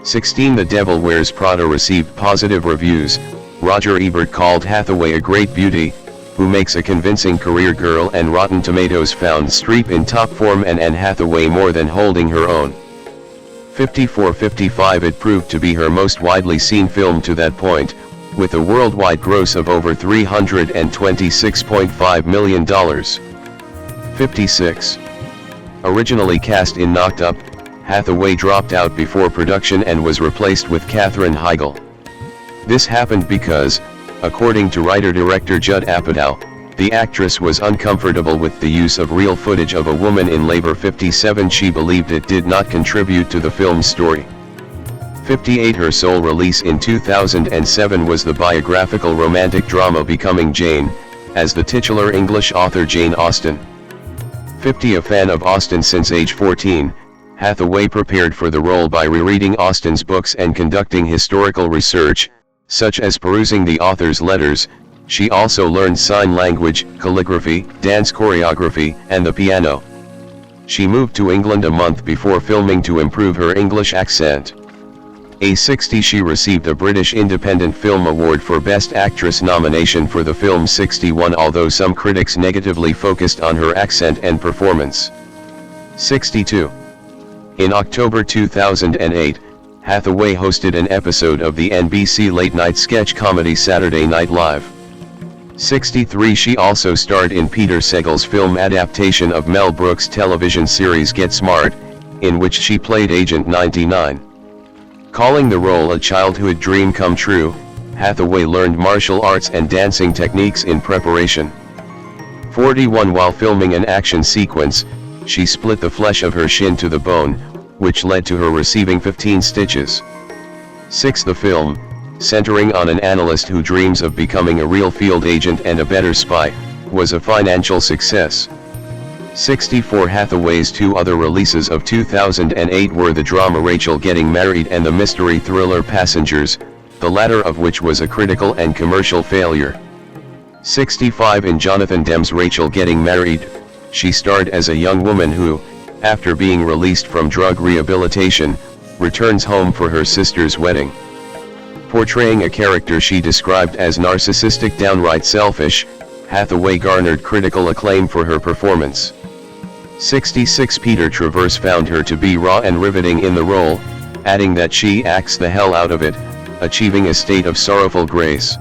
16. The Devil Wears Prada received positive reviews. Roger Ebert called Hathaway a great beauty, who makes a convincing career girl, and Rotten Tomatoes found Streep in top form and Anne Hathaway more than holding her own. 54-55. It proved to be her most widely seen film to that point, with a worldwide gross of over $326.5 million. 56. Originally cast in Knocked Up, Hathaway dropped out before production and was replaced with Katherine Heigl. This happened because, according to writer-director Judd Apatow, the actress was uncomfortable with the use of real footage of a woman in labor. 57. She believed it did not contribute to the film's story. 58. Her sole release in 2007 was the biographical romantic drama Becoming Jane, as the titular English author Jane Austen. 50. A fan of Austen since age 14, Hathaway prepared for the role by rereading Austen's books and conducting historical research, such as perusing the author's letters. She also learned sign language, calligraphy, dance choreography, and the piano. She moved to England a month before filming to improve her English accent. At 60, she received a British Independent Film Award for Best Actress nomination for the film 61, although some critics negatively focused on her accent and performance. 62. In October 2008, Hathaway hosted an episode of the NBC late-night sketch comedy Saturday Night Live. 63. She also starred in Peter Segal's film adaptation of Mel Brooks' television series Get Smart, in which she played Agent 99. Calling the role a childhood dream come true, Hathaway learned martial arts and dancing techniques in preparation. 41. While filming an action sequence, she split the flesh of her shin to the bone, which led to her receiving 15 stitches. 6. The film, centering on an analyst who dreams of becoming a real field agent and a better spy, was a financial success. 64. Hathaway's two other releases of 2008 were the drama Rachel Getting Married and the mystery thriller Passengers, the latter of which was a critical and commercial failure. 65. In Jonathan Demme's Rachel Getting Married, she starred as a young woman who, after being released from drug rehabilitation, returns home for her sister's wedding. Portraying a character she described as narcissistic, downright selfish, Hathaway garnered critical acclaim for her performance. 66. Peter Travers found her to be raw and riveting in the role, adding that she acts the hell out of it, achieving a state of sorrowful grace.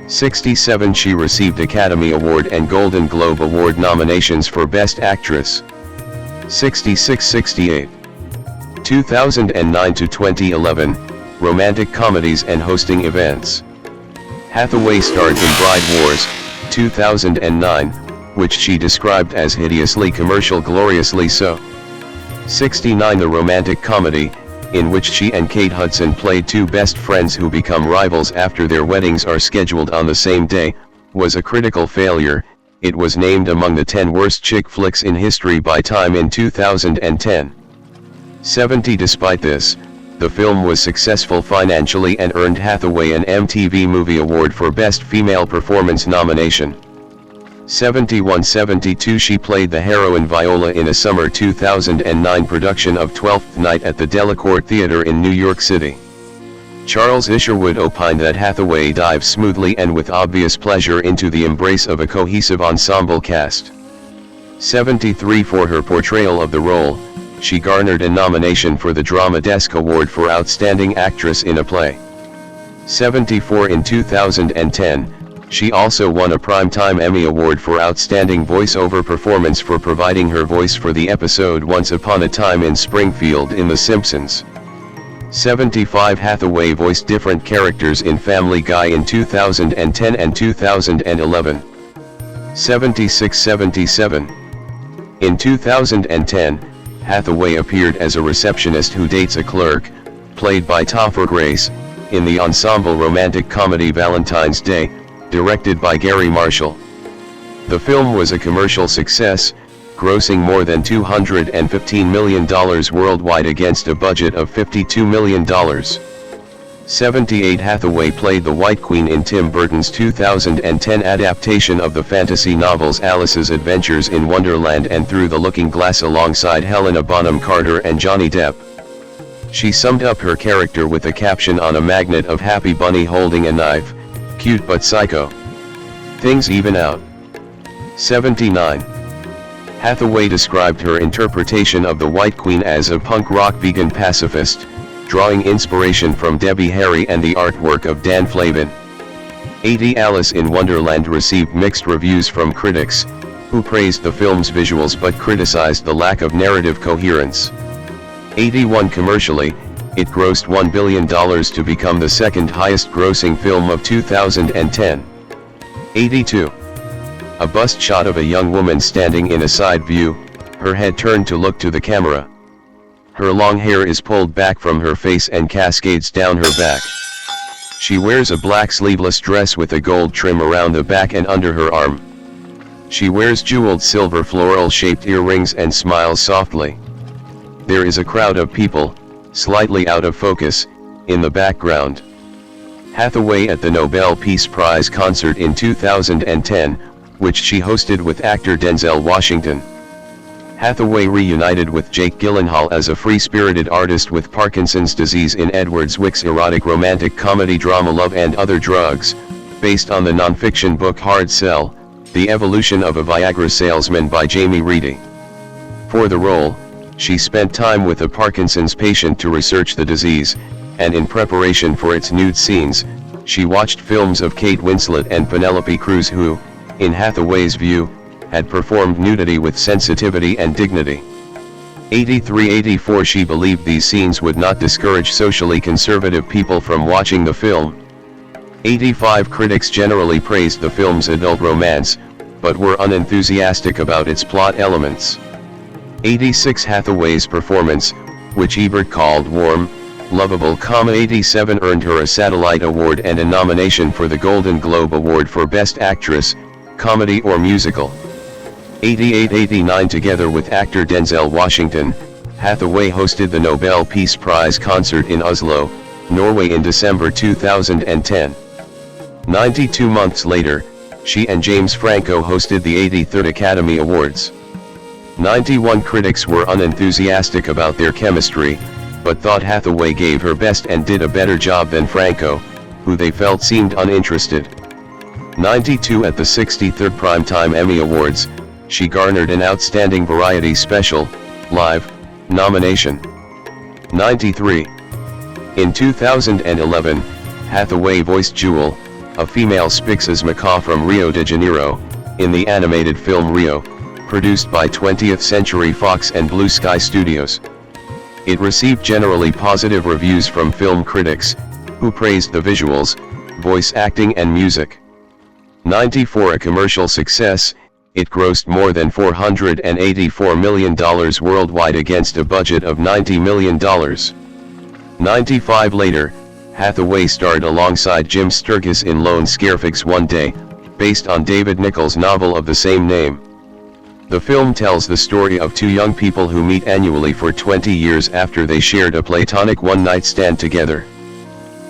67. She received Academy Award and Golden Globe Award nominations for Best Actress. 66-68. 2009 to 2011, romantic comedies and hosting events. Hathaway starred in Bride Wars, 2009, which she described as hideously commercial, gloriously so. 69. The romantic comedy, in which she and Kate Hudson played two best friends who become rivals after their weddings are scheduled on the same day, was a critical failure. It was named among the 10 worst chick flicks in history by Time in 2010. 70. Despite this, the film was successful financially and earned Hathaway an MTV Movie Award for Best Female Performance nomination. 71-72. She played the heroine Viola in a summer 2009 production of Twelfth Night at the Delacorte Theater in New York City. Charles Isherwood opined that Hathaway dives smoothly and with obvious pleasure into the embrace of a cohesive ensemble cast. 73. For her portrayal of the role, she garnered a nomination for the Drama Desk Award for Outstanding Actress in a Play. 74. In 2010, she also won a Primetime Emmy Award for Outstanding Voice-Over Performance for providing her voice for the episode Once Upon a Time in Springfield in The Simpsons. 75. Hathaway voiced different characters in Family Guy in 2010 and 2011. 76-77. In 2010, Hathaway appeared as a receptionist who dates a clerk, played by Topher Grace, in the ensemble romantic comedy Valentine's Day, directed by Gary Marshall. The film was a commercial success, grossing more than $215 million worldwide against a budget of $52 million. 78. Hathaway played the White Queen in Tim Burton's 2010 adaptation of the fantasy novels Alice's Adventures in Wonderland and Through the Looking Glass alongside Helena Bonham Carter and Johnny Depp. She summed up her character with a caption on a magnet of Happy Bunny holding a knife, "Cute but psycho. Things even out." 79. Hathaway described her interpretation of the White Queen as a punk rock vegan pacifist, drawing inspiration from Debbie Harry and the artwork of Dan Flavin. 80. Alice in Wonderland received mixed reviews from critics, who praised the film's visuals but criticized the lack of narrative coherence. 81. Commercially, it grossed $1 billion to become the second highest grossing film of 2010. 82. A bust shot of a young woman standing in a side view, her head turned to look to the camera. Her long hair is pulled back from her face and cascades down her back. She wears a black sleeveless dress with a gold trim around the back and under her arm. She wears jeweled silver floral-shaped earrings and smiles softly. There is a crowd of people, slightly out of focus, in the background. Hathaway at the Nobel Peace Prize concert in 2010, which she hosted with actor Denzel Washington. Hathaway reunited with Jake Gyllenhaal as a free-spirited artist with Parkinson's disease in Edward Zwick's erotic romantic comedy drama Love and Other Drugs, based on the non-fiction book Hard Sell, The Evolution of a Viagra Salesman by Jamie Reedy. For the role, she spent time with a Parkinson's patient to research the disease, and in preparation for its nude scenes, she watched films of Kate Winslet and Penelope Cruz who, in Hathaway's view, had performed nudity with sensitivity and dignity. 83-84 She believed these scenes would not discourage socially conservative people from watching the film. 85 Critics generally praised the film's adult romance, but were unenthusiastic about its plot elements. 86 Hathaway's performance, which Ebert called warm, lovable. 87 earned her a Satellite Award and a nomination for the Golden Globe Award for Best Actress, Comedy or Musical. 88-89 Together with actor Denzel Washington, Hathaway hosted the Nobel Peace Prize concert in Oslo, Norway in December 2010. 92 months later, she and James Franco hosted the 83rd Academy Awards. 91 Critics were unenthusiastic about their chemistry, but thought Hathaway gave her best and did a better job than Franco, who they felt seemed uninterested. 92 At the 63rd Primetime Emmy Awards, she garnered an Outstanding Variety Special, Live, nomination. 93. In 2011, Hathaway voiced Jewel, a female Spix's macaw from Rio de Janeiro, in the animated film Rio, produced by 20th Century Fox and Blue Sky Studios. It received generally positive reviews from film critics, who praised the visuals, voice acting and music. 94 A commercial success, it grossed more than $484 million worldwide against a budget of $90 million. 95 Later, Hathaway starred alongside Jim Sturgis in Lone Scarfax One Day, based on David Nichols' novel of the same name. The film tells the story of two young people who meet annually for 20 years after they shared a platonic one-night stand together.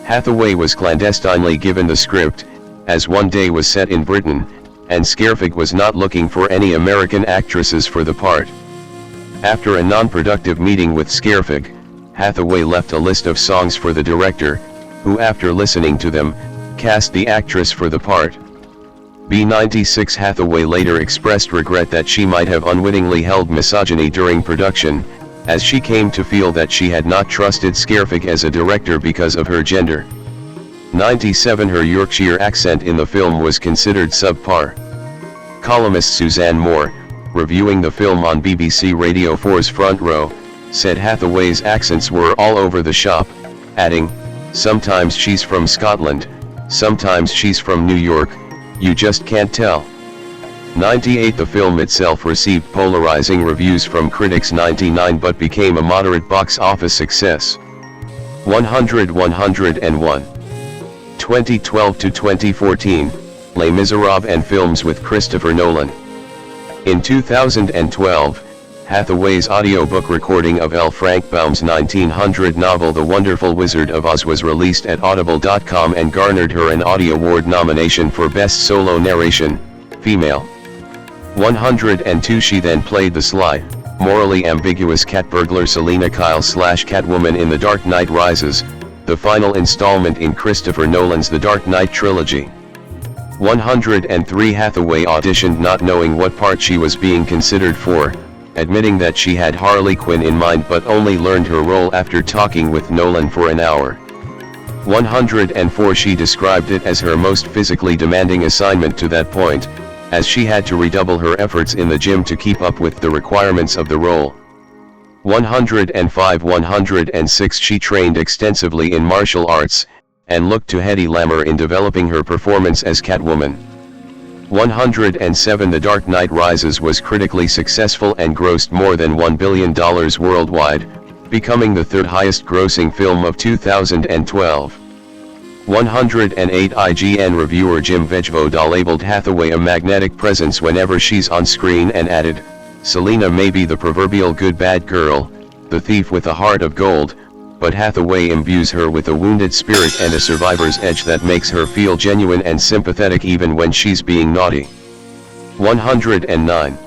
Hathaway was clandestinely given the script, as One Day was set in Britain, and Scarfax was not looking for any American actresses for the part. After a non-productive meeting with Scarfax, Hathaway left a list of songs for the director, who after listening to them, cast the actress for the part. B-96 Hathaway later expressed regret that she might have unwittingly held misogyny during production, as she came to feel that she had not trusted Scarfax as a director because of her gender. 97 Her Yorkshire accent in the film was considered subpar. Columnist Suzanne Moore, reviewing the film on BBC Radio 4's Front Row, said Hathaway's accents were all over the shop, adding, "Sometimes she's from Scotland, sometimes she's from New York, you just can't tell." 98 The film itself received polarizing reviews from critics. 99 but became a moderate box office success. 101. 2012 to 2014, Les Miserables and films with Christopher Nolan. In 2012, Hathaway's audiobook recording of L. Frank Baum's 1900 novel The Wonderful Wizard of Oz was released at Audible.com and garnered her an Audie Award nomination for Best Solo Narration, Female. 102 She then played the sly, morally ambiguous cat burglar Selina Kyle / Catwoman in The Dark Knight Rises, the final installment in Christopher Nolan's The Dark Knight trilogy. 103 Hathaway auditioned not knowing what part she was being considered for, admitting that she had Harley Quinn in mind but only learned her role after talking with Nolan for an hour. 104 She described it as her most physically demanding assignment to that point, as she had to redouble her efforts in the gym to keep up with the requirements of the role. 105 106 She trained extensively in martial arts, and looked to Hedy Lamarr in developing her performance as Catwoman. 107 The Dark Knight Rises was critically successful and grossed more than $1 billion worldwide, becoming the third highest grossing film of 2012. 108 IGN reviewer Jim Vejvoda labeled Hathaway a magnetic presence whenever she's on screen and added, "Selena may be the proverbial good bad girl, the thief with a heart of gold, but Hathaway imbues her with a wounded spirit and a survivor's edge that makes her feel genuine and sympathetic even when she's being naughty." 109.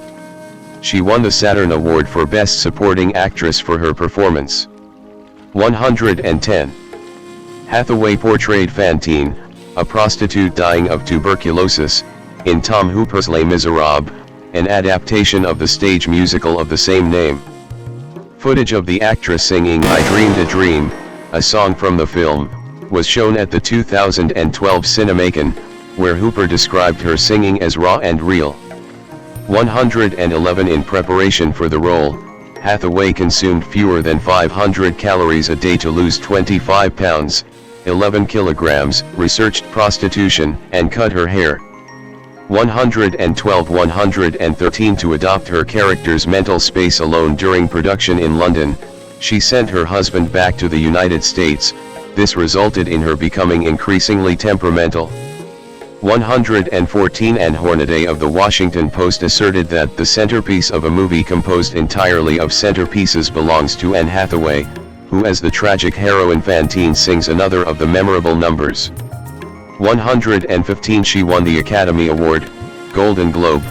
She won the Saturn Award for Best Supporting Actress for her performance. 110. Hathaway portrayed Fantine, a prostitute dying of tuberculosis, in Tom Hooper's Les Miserables, an adaptation of the stage musical of the same name. Footage of the actress singing "I Dreamed a Dream," a song from the film, was shown at the 2012 Cinemacon, where Hooper described her singing as raw and real. 111. In preparation for the role, Hathaway consumed fewer than 500 calories a day to lose 25 pounds, 11 kilograms, researched prostitution, and cut her hair. 112. 113. To adopt her character's mental space alone during production in London, she sent her husband back to the United States. This resulted in her becoming increasingly temperamental. 114. Ann Hornaday of the Washington Post asserted that the centerpiece of a movie composed entirely of centerpieces belongs to Anne Hathaway, who as the tragic heroine Fantine sings another of the memorable numbers. 115. She won the Academy Award, Golden Globe,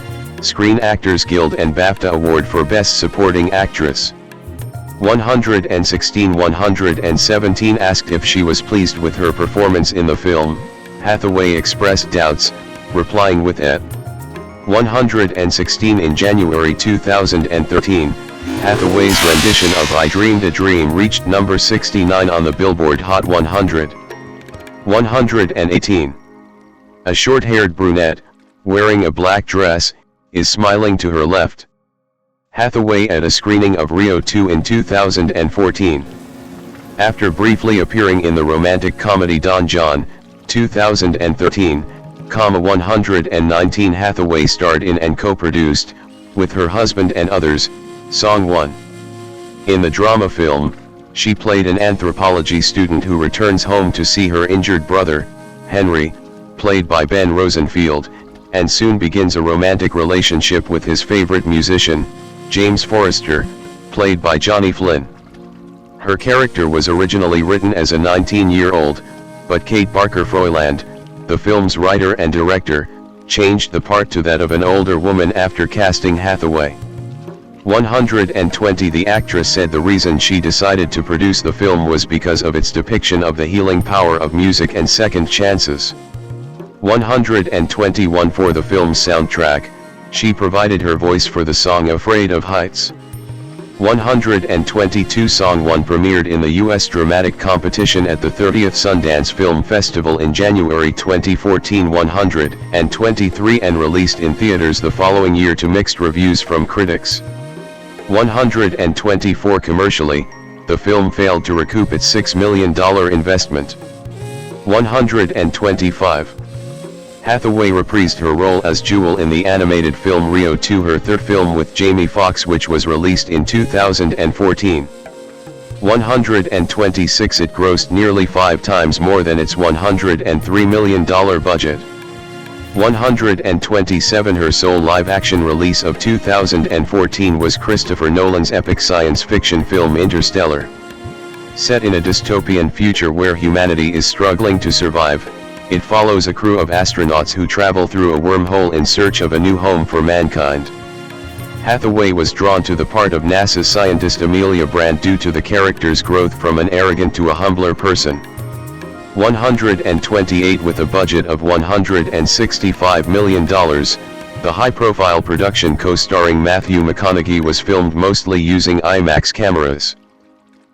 Screen Actors Guild and BAFTA Award for Best Supporting Actress. 116. 117. Asked if she was pleased with her performance in the film, Hathaway expressed doubts, replying with a 116. In January 2013, Hathaway's rendition of "I Dreamed a Dream" reached number 69 on the Billboard Hot 100. 118. A short-haired brunette, wearing a black dress, is smiling to her left. Hathaway at a screening of Rio 2 in 2014. After briefly appearing in the romantic comedy Don John, 2013, 119. Hathaway starred in and co-produced, with her husband and others, Song 1. In the drama film, she played an anthropology student who returns home to see her injured brother, Henry, played by Ben Rosenfield, and soon begins a romantic relationship with his favorite musician, James Forrester, played by Johnny Flynn. Her character was originally written as a 19-year-old, but Kate Barker Froiland, the film's writer and director, changed the part to that of an older woman after casting Hathaway. 120. The actress said the reason she decided to produce the film was because of its depiction of the healing power of music and second chances. 121. For the film's soundtrack, she provided her voice for the song "Afraid of Heights." 122. Song 1 premiered in the U.S. dramatic competition at the 30th Sundance Film Festival in January 2014. 123. And released in theaters the following year to mixed reviews from critics. 124. Commercially, the film failed to recoup its $6 million investment. 125. Hathaway reprised her role as Jewel in the animated film Rio 2, her third film with Jamie Foxx, which was released in 2014. 126. It grossed nearly 5 times more than its $103 million budget. 127. Her sole live-action release of 2014 was Christopher Nolan's epic science fiction film Interstellar. Set in a dystopian future where humanity is struggling to survive, it follows a crew of astronauts who travel through a wormhole in search of a new home for mankind. Hathaway was drawn to the part of NASA's scientist Amelia Brand due to the character's growth from an arrogant to a humbler person. 128. With a budget of $165 million, the high-profile production co-starring Matthew McConaughey was filmed mostly using IMAX cameras.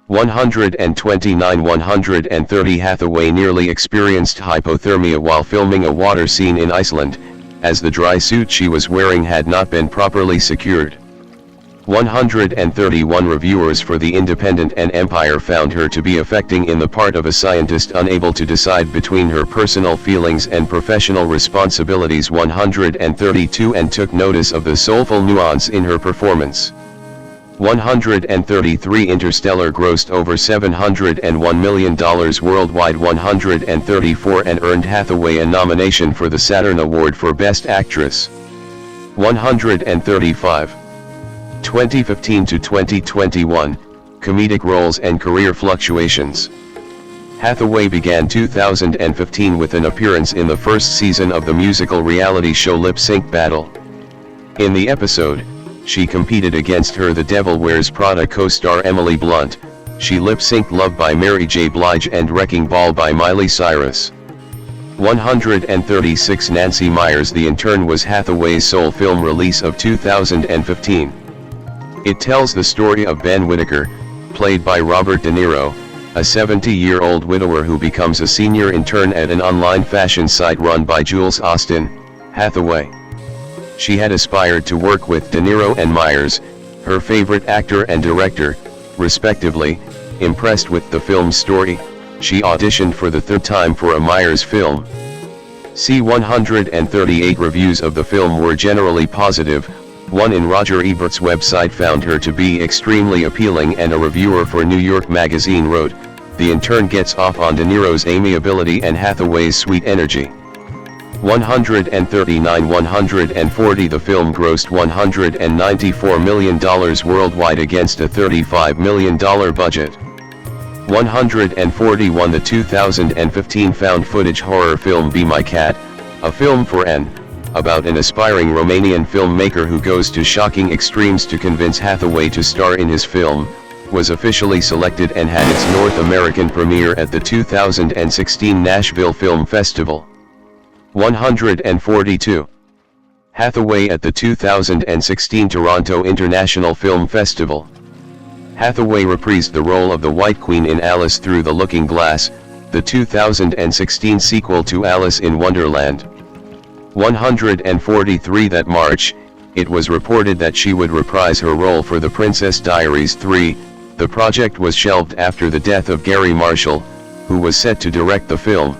129. 130. Hathaway nearly experienced hypothermia while filming a water scene in Iceland, as the dry suit she was wearing had not been properly secured. 131. Reviewers for The Independent and Empire found her to be affecting in the part of a scientist unable to decide between her personal feelings and professional responsibilities. 132. And took notice of the soulful nuance in her performance. 133 Interstellar grossed over $701 million worldwide. 134 and earned Hathaway a nomination for the Saturn Award for Best Actress. 135. 2015 to 2021, comedic roles and career fluctuations. Hathaway began 2015 with an appearance in the first season of the musical reality show Lip Sync Battle. In the episode, she competed against her The Devil Wears Prada co-star Emily Blunt. She lip-synced Love by Mary J. Blige and Wrecking Ball by Miley Cyrus. 136 Nancy Meyers. The Intern was Hathaway's sole film release of 2015. It tells the story of Ben Whitaker, played by Robert De Niro, a 70-year-old widower who becomes a senior intern at an online fashion site run by Jules Austin Hathaway. She had aspired to work with De Niro and Meyers, her favorite actor and director, respectively. Impressed with the film's story, she auditioned for the third time for a Meyers film. See 138 reviews of the film were generally positive. One in Roger Ebert's website found her to be extremely appealing, and a reviewer for New York Magazine wrote, "The Intern gets off on De Niro's amiability and Hathaway's sweet energy." 139. 140 The film grossed $194 million worldwide against a $35 million budget. 141 The 2015 found footage horror film Be My Cat, a film for N, about an aspiring Romanian filmmaker who goes to shocking extremes to convince Hathaway to star in his film, was officially selected and had its North American premiere at the 2016 Nashville Film Festival. 142. Hathaway at the 2016 Toronto International Film Festival. Hathaway reprised the role of the White Queen in Alice Through the Looking Glass, the 2016 sequel to Alice in Wonderland. 143. That March, it was reported that she would reprise her role for The Princess Diaries 3, the project was shelved after the death of Gary Marshall, who was set to direct the film.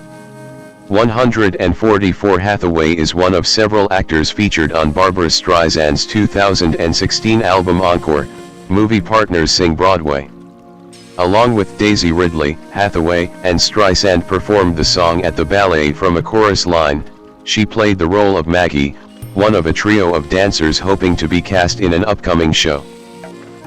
144. Hathaway is one of several actors featured on Barbra Streisand's 2016 album Encore, Movie Partners Sing Broadway. Along with Daisy Ridley, Hathaway and Streisand performed the song at the ballet. From a chorus line, she played the role of Maggie, one of a trio of dancers hoping to be cast in an upcoming show.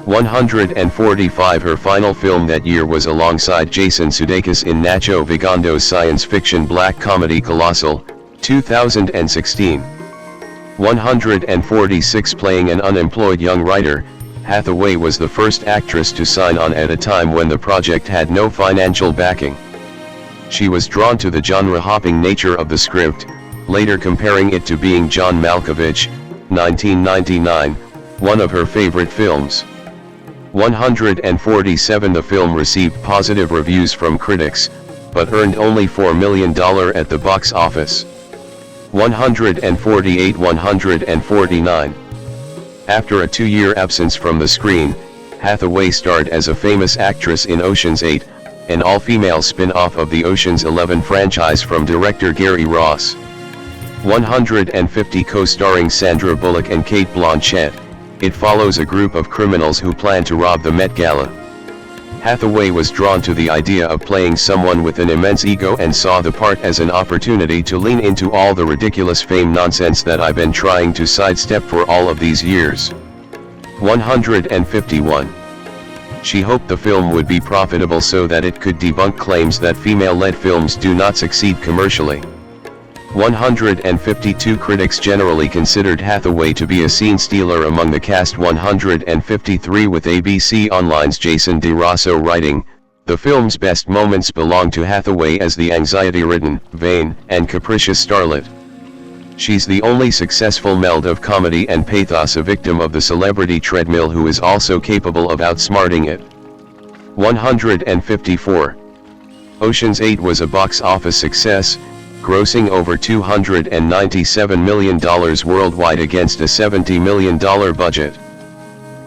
145. Her final film that year was alongside Jason Sudeikis in Nacho Vigando's science fiction black comedy Colossal, 2016. 146. Playing an unemployed young writer, Hathaway was the first actress to sign on at a time when the project had no financial backing. She was drawn to the genre-hopping nature of the script, later comparing it to Being John Malkovich, 1999, one of her favorite films. 147. The film received positive reviews from critics, but earned only $4 million at the box office. 148. 149. After a 2-year absence from the screen, Hathaway starred as a famous actress in Ocean's 8, an all-female spin-off of the Ocean's 11 franchise from director Gary Ross. 150. Co-starring Sandra Bullock and Cate Blanchett, it follows a group of criminals who plan to rob the Met Gala. Hathaway was drawn to the idea of playing someone with an immense ego and saw the part as an opportunity to lean into all the ridiculous fame nonsense that I've been trying to sidestep for all of these years. 151. She hoped the film would be profitable so that it could debunk claims that female-led films do not succeed commercially. 152. Critics generally considered Hathaway to be a scene stealer among the cast. 153. With ABC Online's Jason DeRosso writing, the film's best moments belong to Hathaway as the anxiety-ridden, vain, and capricious starlet. She's the only successful meld of comedy and pathos, a victim of the celebrity treadmill who is also capable of outsmarting it. 154. Ocean's 8 was a box office success, grossing over $297 million worldwide against a $70 million budget.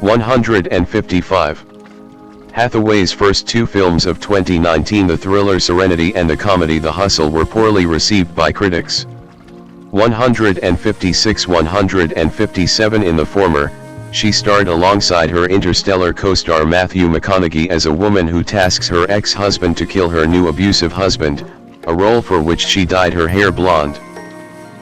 155. Hathaway's first 2 films of 2019, the thriller Serenity and the comedy The Hustle, were poorly received by critics. 156. 157. In the former, She starred alongside her Interstellar co-star Matthew McConaughey as a woman who tasks her ex-husband to kill her new abusive husband, a role for which she dyed her hair blonde.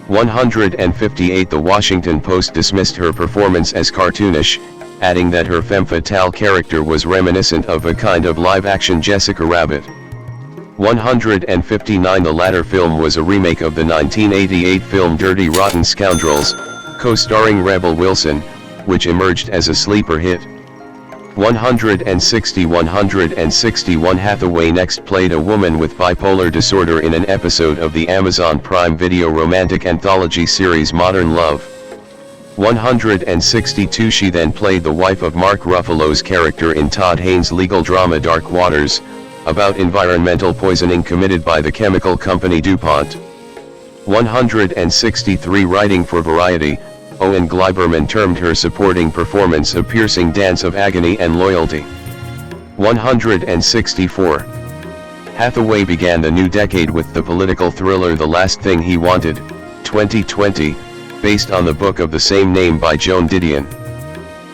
158 The Washington Post dismissed her performance as cartoonish, adding that her femme fatale character was reminiscent of a kind of live-action Jessica Rabbit. 159 The latter film was a remake of the 1988 film Dirty Rotten Scoundrels, co-starring Rebel Wilson, which emerged as a sleeper hit. 161 Hathaway next played a woman with bipolar disorder in an episode of the Amazon Prime Video romantic anthology series Modern Love. 162 She then played the wife of Mark Ruffalo's character in Todd Haynes' legal drama Dark Waters, about environmental poisoning committed by the chemical company DuPont. 163 Writing for Variety, Owen Gleiberman termed her supporting performance a piercing dance of agony and loyalty. 164 Hathaway began the new decade with the political thriller The Last Thing He Wanted, 2020, based on the book of the same name by Joan Didion.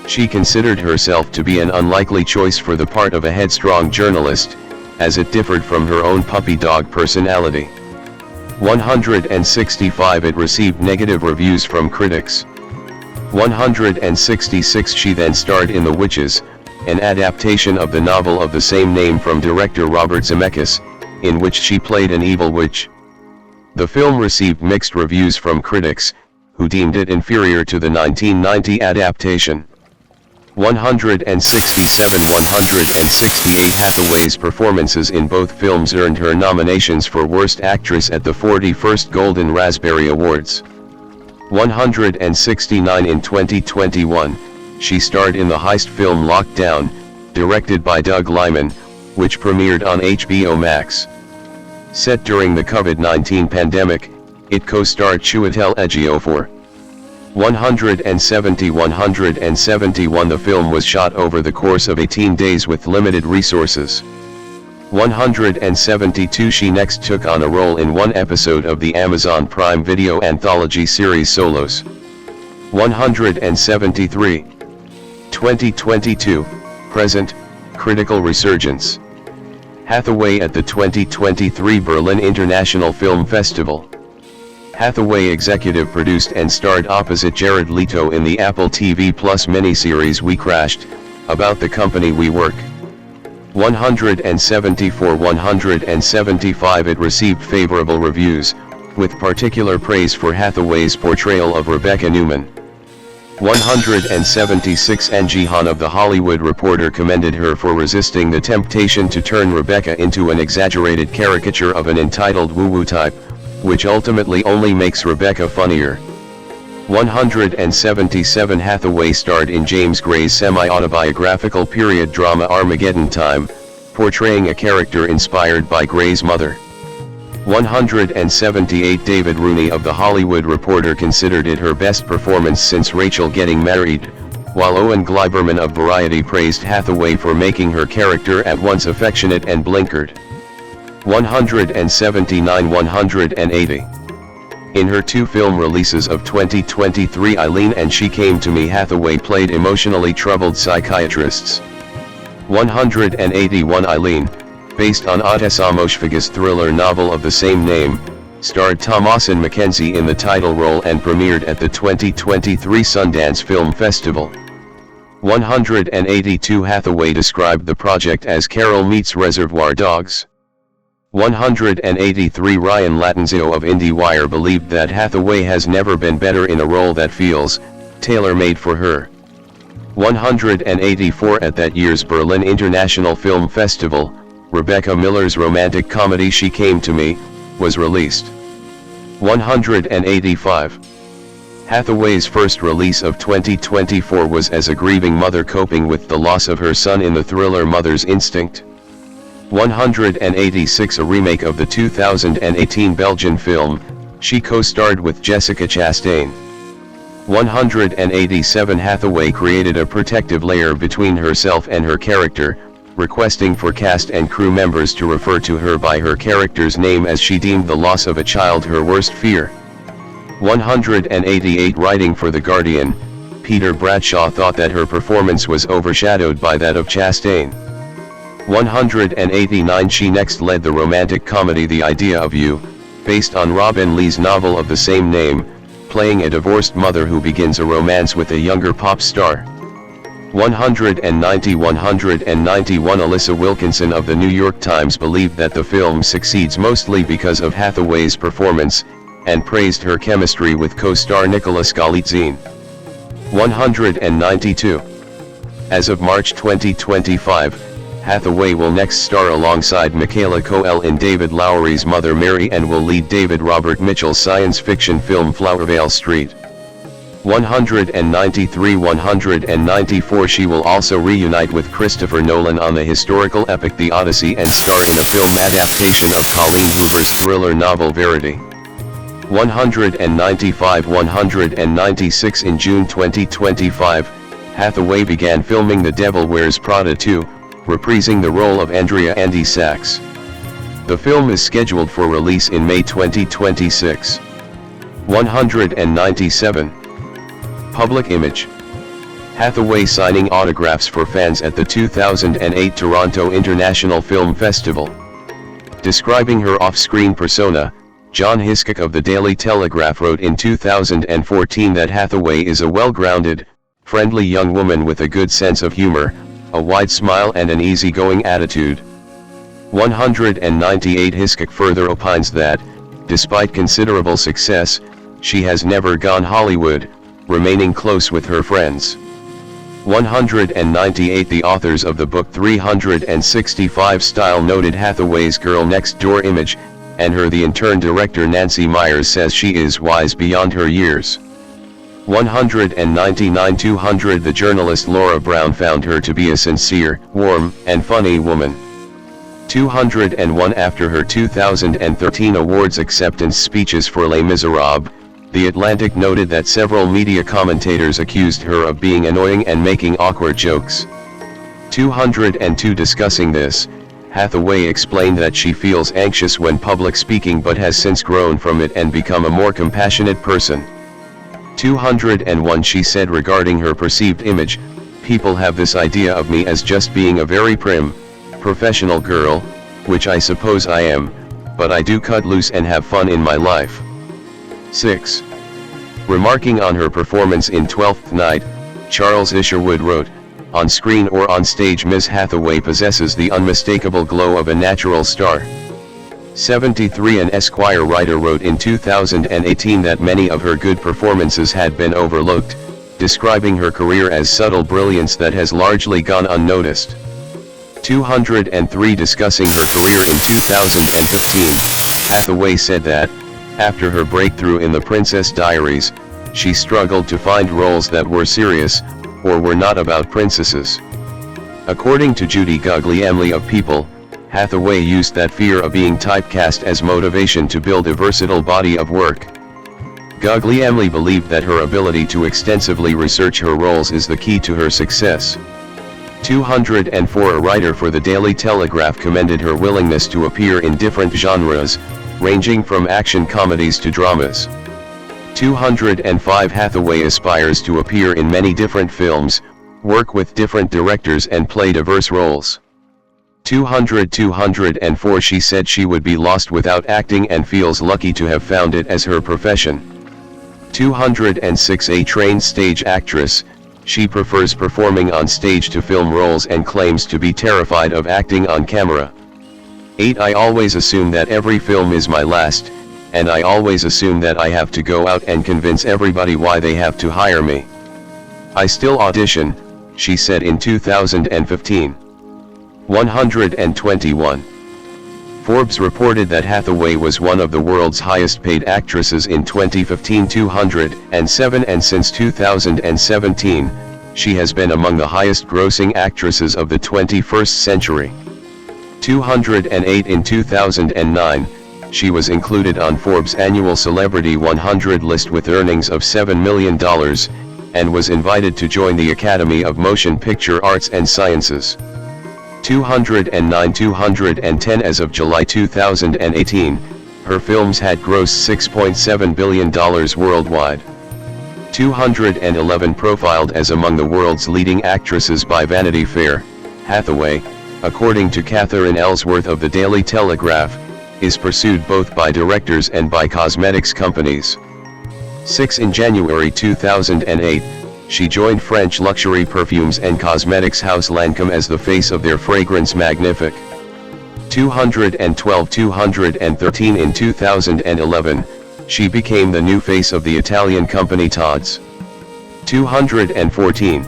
She considered herself to be an unlikely choice for the part of a headstrong journalist, as it differed from her own puppy dog personality. 165 It received negative reviews from critics. 166 She then starred in The Witches, an adaptation of the novel of the same name from director Robert Zemeckis, in which she played an evil witch. The film received mixed reviews from critics, who deemed it inferior to the 1990 adaptation. 167 168 Hathaway's performances in both films earned her nominations for Worst Actress at the 41st Golden Raspberry Awards. 169 In 2021, she starred in the heist film Lockdown, directed by Doug Liman, which premiered on HBO Max. Set during the COVID-19 pandemic, it co-starred Chiwetel Ejiofor. 171 The film was shot over the course of 18 days with limited resources. 172 She next took on a role in one episode of the Amazon Prime Video anthology series Solos. 173 2022, present, critical resurgence. Hathaway at the 2023 Berlin International Film Festival. Hathaway executive produced and starred opposite Jared Leto in the Apple TV Plus miniseries We Crashed, about the company we work. 174 175 It received favorable reviews, with particular praise for Hathaway's portrayal of Rebecca Newman. 176 Angie Han of The Hollywood Reporter commended her for resisting the temptation to turn Rebecca into an exaggerated caricature of an entitled woo-woo type, which ultimately only makes Rebecca funnier. 177 Hathaway starred in James Gray's semi-autobiographical period drama Armageddon Time, portraying a character inspired by Gray's mother. 178 David Rooney of The Hollywood Reporter considered it her best performance since Rachel Getting Married, while Owen Gleiberman of Variety praised Hathaway for making her character at once affectionate and blinkered. 179 180 In her two film releases of 2023 Eileen and She Came to Me Hathaway played emotionally troubled psychiatrists. 181 Eileen, based on Otis Amoshfaga's thriller novel of the same name, starred Thomasin McKenzie in the title role and premiered at the 2023 Sundance Film Festival. 182 Hathaway described the project as Carol meets Reservoir Dogs. 183 Ryan Lattanzio of IndieWire believed that Hathaway has never been better in a role that feels tailor-made for her. 184 At that year's Berlin International Film Festival, Rebecca Miller's romantic comedy She Came to Me was released. 185 Hathaway's first release of 2024 was as a grieving mother coping with the loss of her son in the thriller Mother's Instinct. 186 A remake of the 2018 Belgian film, she co-starred with Jessica Chastain. 187 Hathaway created a protective layer between herself and her character, requesting for cast and crew members to refer to her by her character's name as she deemed the loss of a child her worst fear. 188 Writing for The Guardian, Peter Bradshaw thought that her performance was overshadowed by that of Chastain. 189 She next led the romantic comedy The Idea of You, based on Robin Lee's novel of the same name, playing a divorced mother who begins a romance with a younger pop star. 191 Alyssa Wilkinson of the New York Times believed that the film succeeds mostly because of Hathaway's performance, and praised her chemistry with co-star Nicholas Galitzine. 192. As of March 2025, Hathaway will next star alongside Michaela Coel in David Lowery's Mother Mary and will lead David Robert Mitchell's science fiction film Flowervale Street. 194 She will also reunite with Christopher Nolan on the historical epic The Odyssey and star in a film adaptation of Colleen Hoover's thriller novel Verity. 196 In June 2025, Hathaway began filming The Devil Wears Prada 2, reprising the role of Andrea Andy Sachs. The film is scheduled for release in May 2026. 197. Public image. Hathaway signing autographs for fans at the 2008 Toronto International Film Festival. Describing her off-screen persona, John Hiscock of the Daily Telegraph wrote in 2014 that Hathaway is a well-grounded, friendly young woman with a good sense of humor, a wide smile and an easygoing attitude. 198 Hiscock further opines that, despite considerable success, she has never gone Hollywood, remaining close with her friends. 198 The authors of the book 365 Style noted Hathaway's girl next door image, and her The Intern director Nancy Myers says she is wise beyond her years. 199 200 The journalist Laura Brown found her to be a sincere, warm, and funny woman. 201 After her 2013 awards acceptance speeches for Les Miserables, The Atlantic noted that several media commentators accused her of being annoying and making awkward jokes. 202 Discussing this, Hathaway explained that she feels anxious when public speaking but has since grown from it and become a more compassionate person. 201 She said regarding her perceived image, people have this idea of me as just being a very prim, professional girl, which I suppose I am, but I do cut loose and have fun in my life. 6. Remarking on her performance in Twelfth Night, Charles Isherwood wrote, "On screen or on stage Ms. Hathaway possesses the unmistakable glow of a natural star." 73 An Esquire writer wrote in 2018 that many of her good performances had been overlooked, describing her career as subtle brilliance that has largely gone unnoticed. 203 Discussing her career in 2015, Hathaway said that, after her breakthrough in The Princess Diaries, she struggled to find roles that were serious, or were not about princesses. According to Judy Guglielmi of People, Hathaway used that fear of being typecast as motivation to build a versatile body of work. Guglielmi believed that her ability to extensively research her roles is the key to her success. 204 A writer for the Daily Telegraph commended her willingness to appear in different genres, ranging from action comedies to dramas. 205 Hathaway aspires to appear in many different films, work with different directors and play diverse roles. 204 She said she would be lost without acting and feels lucky to have found it as her profession. 206 A trained stage actress, she prefers performing on stage to film roles and claims to be terrified of acting on camera. 8 I always assume that every film is my last, and I always assume that I have to go out and convince everybody why they have to hire me. I still audition, she said in 2015. 121. Forbes reported that Hathaway was one of the world's highest paid actresses in 2015. 207 And since 2017, she has been among the highest grossing actresses of the 21st century. 208 In 2009, she was included on Forbes' annual Celebrity 100 list with earnings of $7 million, and was invited to join the Academy of Motion Picture Arts and Sciences. 209 210 As of July 2018, her films had grossed $6.7 billion worldwide. 211 profiled as among the world's leading actresses by Vanity Fair, Hathaway, according to Catherine Ellsworth of the Daily Telegraph, is pursued both by directors and by cosmetics companies. 6 In January 2008, she joined French luxury perfumes and cosmetics house Lancôme as the face of their fragrance Magnifique. 213 In 2011, she became the new face of the Italian company Tod's. 214.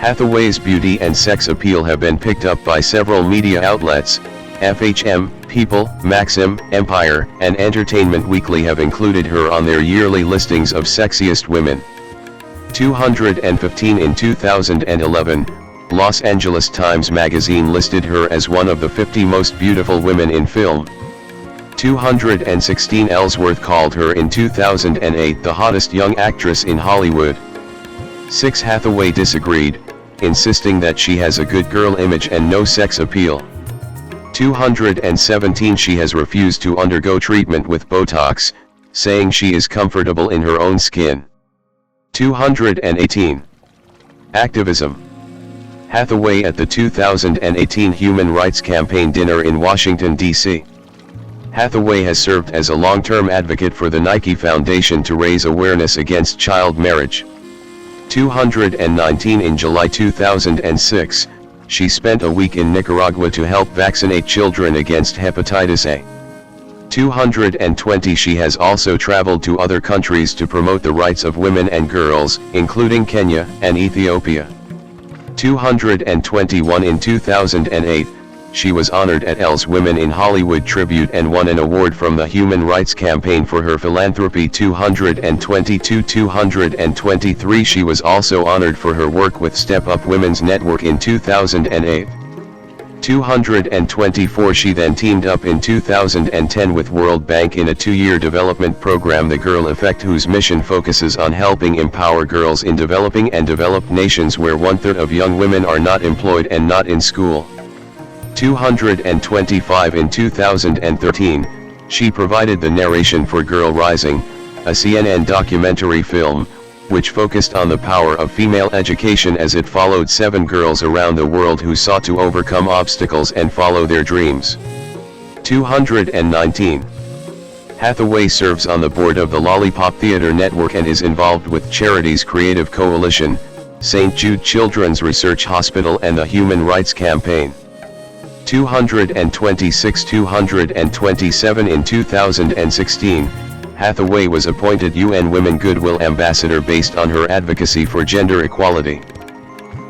Hathaway's beauty and sex appeal have been picked up by several media outlets. FHM, People, Maxim, Empire, and Entertainment Weekly have included her on their yearly listings of sexiest women. 215 In 2011, Los Angeles Times Magazine listed her as one of the 50 most beautiful women in film. 216 Ellsworth called her in 2008 the hottest young actress in Hollywood. 6 Hathaway disagreed, insisting that she has a good girl image and no sex appeal. 217 She has refused to undergo treatment with Botox, saying she is comfortable in her own skin. 218. Activism. Hathaway at the 2018 Human Rights Campaign dinner in Washington, D.C. Hathaway has served as a long-term advocate for the Nike Foundation to raise awareness against child marriage. 219 In July 2006, she spent a week in Nicaragua to help vaccinate children against hepatitis A. 220 She has also traveled to other countries to promote the rights of women and girls, including Kenya and Ethiopia. 221 In 2008, she was honored at EL's Women in Hollywood tribute and won an award from the Human Rights Campaign for her philanthropy. 223 She was also honored for her work with Step Up Women's Network in 2008. 224 She then teamed up in 2010 with World Bank in a 2-year development program, The Girl Effect, whose mission focuses on helping empower girls in developing and developed nations where 1/3 of young women are not employed and not in school. 225 In 2013, she provided the narration for Girl Rising, a CNN documentary film, which focused on the power of female education as it followed 7 girls around the world who sought to overcome obstacles and follow their dreams. 219. Hathaway serves on the board of the Lollipop Theater Network and is involved with charities Creative Coalition, St. Jude Children's Research Hospital and the Human Rights Campaign. 227 In 2016, Hathaway was appointed UN Women Goodwill Ambassador based on her advocacy for gender equality.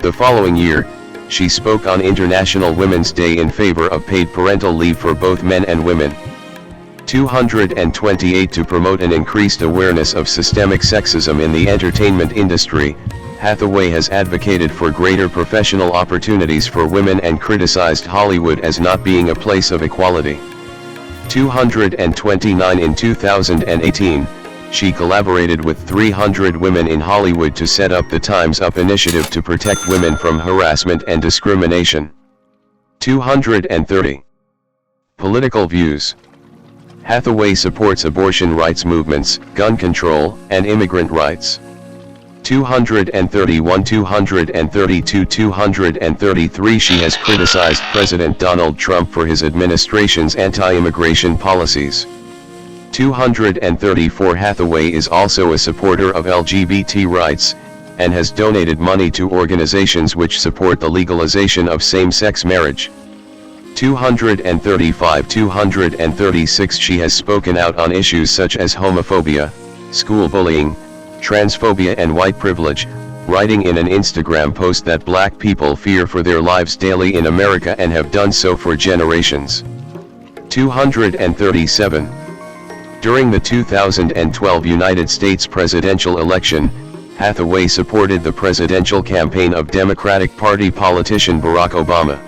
The following year, she spoke on International Women's Day in favor of paid parental leave for both men and women. 228 To promote an increased awareness of systemic sexism in the entertainment industry, Hathaway has advocated for greater professional opportunities for women and criticized Hollywood as not being a place of equality. 229 In 2018, she collaborated with 300 women in Hollywood to set up the Time's Up initiative to protect women from harassment and discrimination. 230. Political views. Hathaway supports abortion rights movements, gun control, and immigrant rights. 231 232 233 She has criticized President Donald Trump for his administration's anti-immigration policies. 234 Hathaway is also a supporter of LGBT rights, and has donated money to organizations which support the legalization of same-sex marriage. 235 236 She has spoken out on issues such as homophobia, school bullying, transphobia and white privilege, writing in an Instagram post that black people fear for their lives daily in America and have done so for generations. 237. During the 2012 United States presidential election, Hathaway supported the presidential campaign of Democratic Party politician Barack Obama.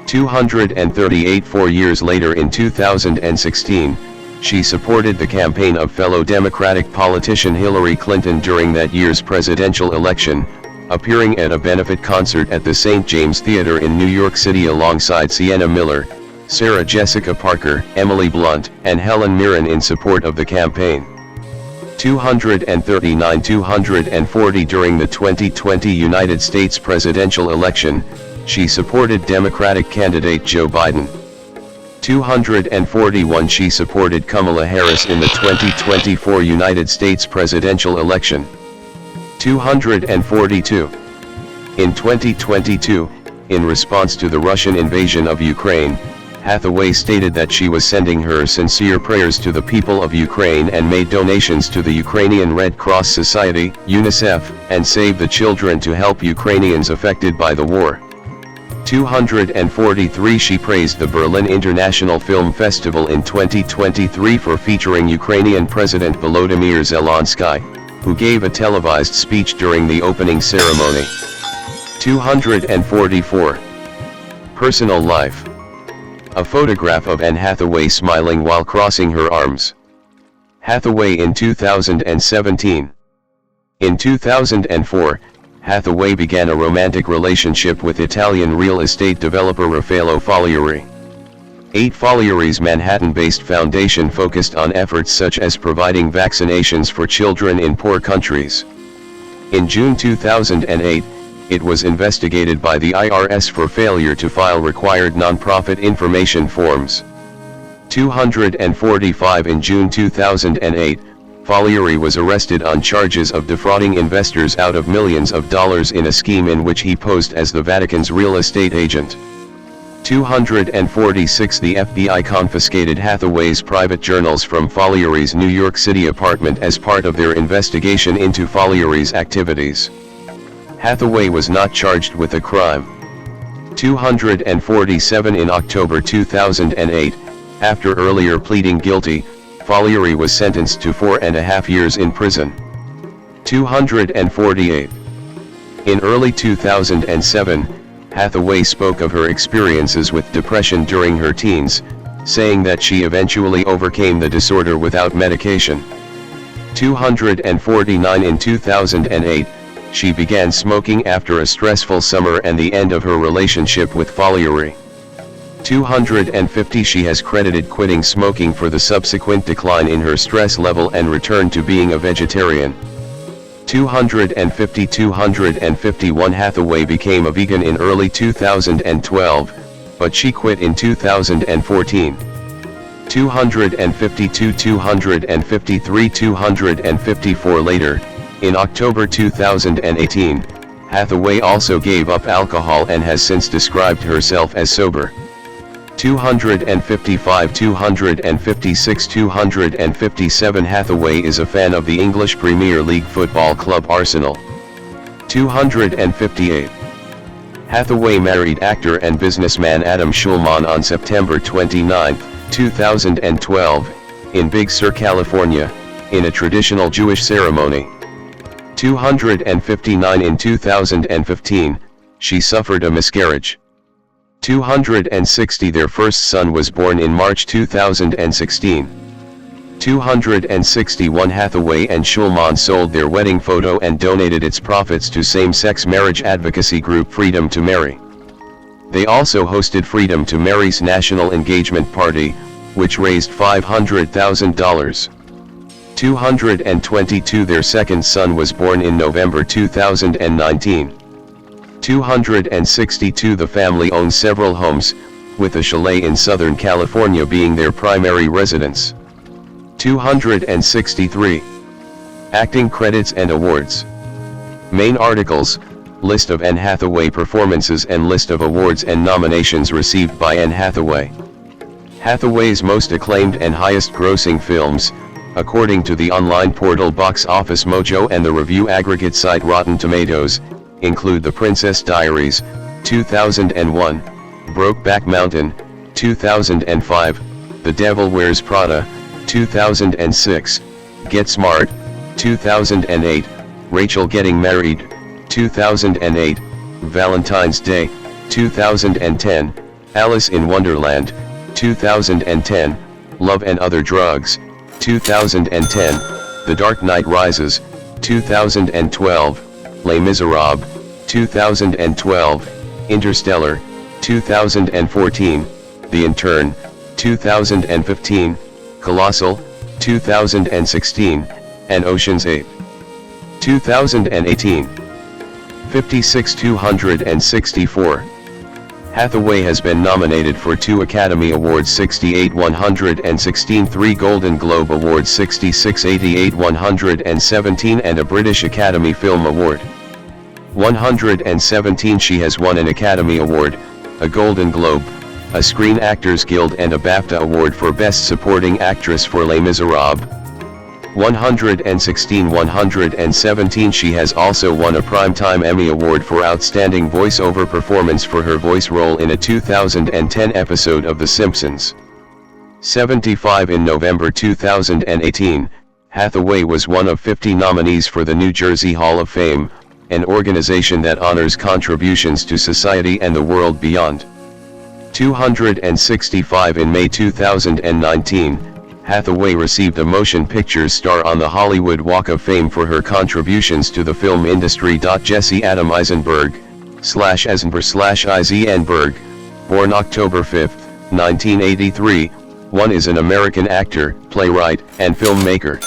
238 4 years later in 2016, she supported the campaign of fellow Democratic politician Hillary Clinton during that year's presidential election, appearing at a benefit concert at the St. James Theater in New York City alongside Sienna Miller, Sarah Jessica Parker, Emily Blunt, and Helen Mirren in support of the campaign. 239-240 during the 2020 United States presidential election, she supported Democratic candidate Joe Biden. 241 She supported Kamala Harris in the 2024 United States presidential election. 242 In 2022, in response to the Russian invasion of Ukraine, Hathaway stated that she was sending her sincere prayers to the people of Ukraine and made donations to the Ukrainian Red Cross Society, UNICEF, and Save the Children to help Ukrainians affected by the war. 243 She praised the Berlin International Film Festival in 2023 for featuring Ukrainian President Volodymyr Zelensky, who gave a televised speech during the opening ceremony. 244 Personal life. A photograph of Anne Hathaway smiling while crossing her arms. Hathaway in 2017. In 2004, Hathaway began a romantic relationship with Italian real estate developer Raffaello Fogliari. 8 Fogliari's Manhattan-based foundation focused on efforts such as providing vaccinations for children in poor countries. In June 2008, it was investigated by the IRS for failure to file required nonprofit information forms. 245 In June 2008, Fogliari was arrested on charges of defrauding investors out of millions of dollars in a scheme in which he posed as the Vatican's real estate agent. 246 The FBI confiscated Hathaway's private journals from Fogliari's New York City apartment as part of their investigation into Fogliari's activities. Hathaway was not charged with a crime. 247 In October 2008, after earlier pleading guilty, Fogliari was sentenced to 4.5 years in prison. 248 In early 2007, Hathaway spoke of her experiences with depression during her teens, saying that she eventually overcame the disorder without medication. 249 In 2008, she began smoking after a stressful summer and the end of her relationship with Fogliari. 250 She has credited quitting smoking for the subsequent decline in her stress level and return to being a vegetarian. 251 Hathaway became a vegan in early 2012, but she quit in 2014. 252 253 254 Later, in October 2018, Hathaway also gave up alcohol and has since described herself as sober. 255 256 257 Hathaway is a fan of the English Premier League football club Arsenal. 258 Hathaway married actor and businessman Adam Schulman on September 29, 2012, in Big Sur, California, in a traditional Jewish ceremony. 259 In 2015, she suffered a miscarriage. 260 Their first son was born in March 2016. 261 Hathaway and Schulman sold their wedding photo and donated its profits to same-sex marriage advocacy group Freedom to Marry. They also hosted Freedom to Marry's National Engagement Party, which raised $500,000. 222 Their second son was born in November 2019. 262 The family owns several homes, with a chalet in Southern California being their primary residence. 263 Acting credits and awards. Main articles, list of Anne Hathaway performances and list of awards and nominations received by Anne Hathaway. Hathaway's most acclaimed and highest-grossing films, according to the online portal Box Office Mojo and the review aggregate site Rotten Tomatoes, include The Princess Diaries, 2001, Brokeback Mountain, 2005, The Devil Wears Prada, 2006, Get Smart, 2008, Rachel Getting Married, 2008, Valentine's Day, 2010, Alice in Wonderland, 2010, Love and Other Drugs, 2010, The Dark Knight Rises, 2012, Les Miserables, 2012, Interstellar, 2014, The Intern, 2015, Colossal, 2016, and Ocean's 8. 2018. 56,264. Hathaway has been nominated for 2 Academy Awards, 68 116, 3 Golden Globe Awards, 66 88 117, and a British Academy Film Award. 117. She has won an Academy Award, a Golden Globe, a Screen Actors Guild, and a BAFTA Award for Best Supporting Actress for Les Miserables. 116. 117. She has also won a Primetime Emmy Award for Outstanding Voice-Over Performance for her voice role in a 2010 episode of The Simpsons. 75. In November 2018, Hathaway was one of 50 nominees for the New Jersey Hall of Fame, an organization that honors contributions to society and the world beyond. 265. In May 2019, Hathaway received a Motion Pictures Star on the Hollywood Walk of Fame for her contributions to the film industry. Jesse Adam Eisenberg, /Eisenberg, born October 5, 1983, is an American actor, playwright, and filmmaker.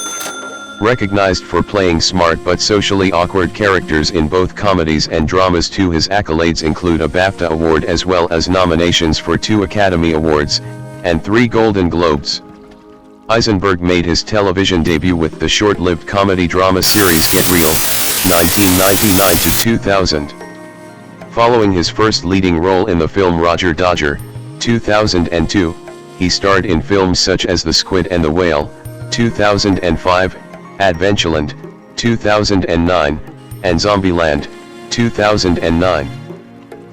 Recognized for playing smart but socially awkward characters in both comedies and dramas. His accolades include a BAFTA Award as well as nominations for 2 Academy Awards, and 3 Golden Globes. Eisenberg made his television debut with the short-lived comedy-drama series Get Real, 1999 to 2000. Following his first leading role in the film Roger Dodger, 2002, he starred in films such as The Squid and the Whale, 2005, Adventureland, 2009, and Zombieland, 2009.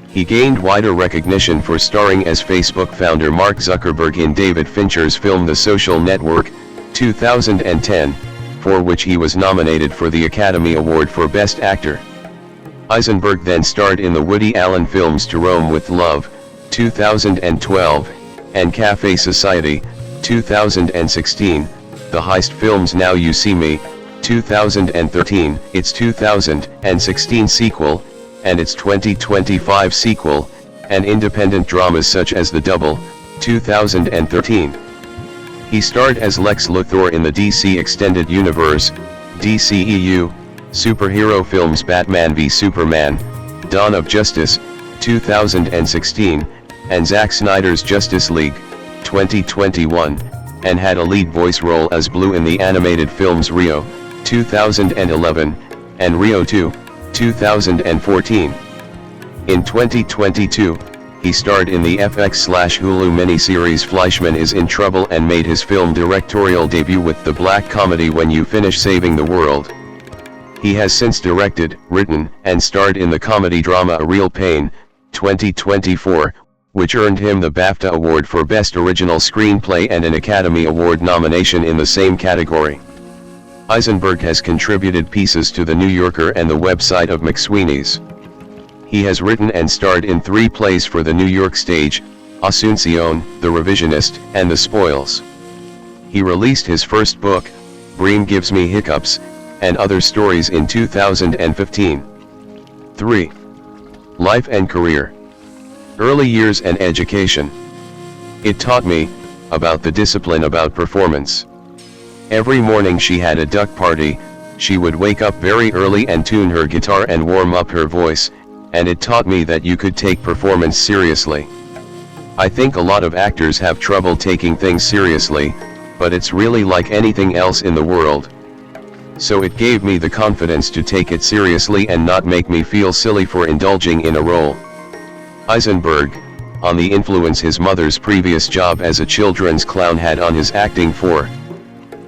He gained wider recognition for starring as Facebook founder Mark Zuckerberg in David Fincher's film The Social Network, 2010, for which he was nominated for the Academy Award for Best Actor. Eisenberg then starred in the Woody Allen films To Rome with Love, 2012, and Café Society, 2016, the heist films Now You See Me, 2013, its 2016 sequel, and its 2025 sequel, and independent dramas such as The Double, 2013. He starred as Lex Luthor in the DC Extended Universe, DCEU, superhero films Batman v Superman, Dawn of Justice, 2016, and Zack Snyder's Justice League, 2021, and had a lead voice role as Blue in the animated films Rio, 2011, and Rio 2, 2014. In 2022, he starred in the FX/Hulu miniseries Fleischman is in Trouble and made his film directorial debut with the black comedy When You Finish Saving the World. He has since directed, written, and starred in the comedy drama A Real Pain, 2024, which earned him the BAFTA Award for Best Original Screenplay and an Academy Award nomination in the same category. Eisenberg has contributed pieces to The New Yorker and the website of McSweeney's. He has written and starred in 3 plays for the New York stage, Asuncion, The Revisionist, and The Spoils. He released his first book, Bream Gives Me Hiccups, and Other Stories in 2015. 3. Life and career. Early years and education. It taught me about the discipline about performance. Every morning she had a duck party. She would wake up very early and tune her guitar and warm up her voice, and it taught me that you could take performance seriously. I think a lot of actors have trouble taking things seriously, but it's really like anything else in the world. So it gave me the confidence to take it seriously and not make me feel silly for indulging in a role. Eisenberg, on the influence his mother's previous job as a children's clown had on his acting for.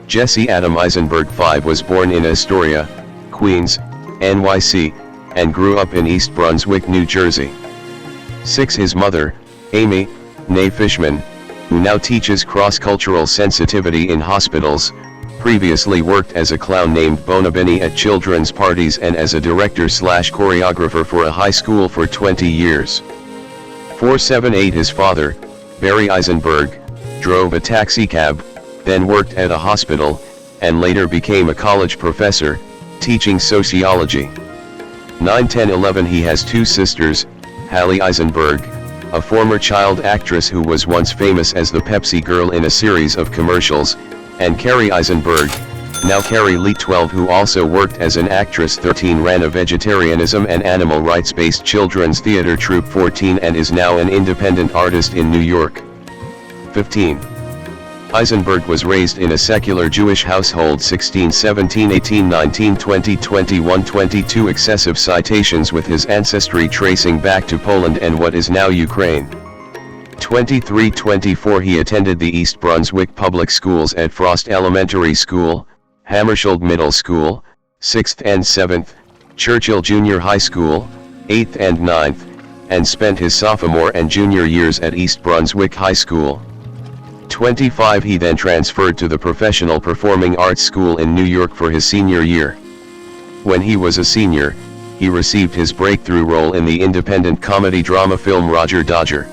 Jesse Adam Eisenberg V was born in Astoria, Queens, NYC, and grew up in East Brunswick, New Jersey. 6. His mother, Amy, née Fishman, who now teaches cross-cultural sensitivity in hospitals, previously worked as a clown named Bonabini at children's parties and as a director/choreographer for a high school for 20 years. 478. His father, Barry Eisenberg, drove a taxicab, then worked at a hospital, and later became a college professor, teaching sociology. 9. 10. 11. He has 2 sisters, Hallie Eisenberg, a former child actress who was once famous as the Pepsi Girl in a series of commercials, and Carrie Eisenberg, Now Carrie Lee 12, who also worked as an actress. 13 ran a vegetarianism and animal rights-based children's theater troupe. 14 and is now an independent artist in New York. 15. Eisenberg was raised in a secular Jewish household. 16, 17, 18, 19, 20, 21, 22 excessive citations with his ancestry tracing back to Poland and what is now Ukraine. 23, 24 he attended the East Brunswick Public Schools at Frost Elementary School, Hammarskjöld Middle School, 6th and 7th, Churchill Junior High School, 8th and 9th, and spent his sophomore and junior years at East Brunswick High School. 25 he then transferred to the Professional Performing Arts School in New York for his senior year. When he was a senior, he received his breakthrough role in the independent comedy drama film Roger Dodger.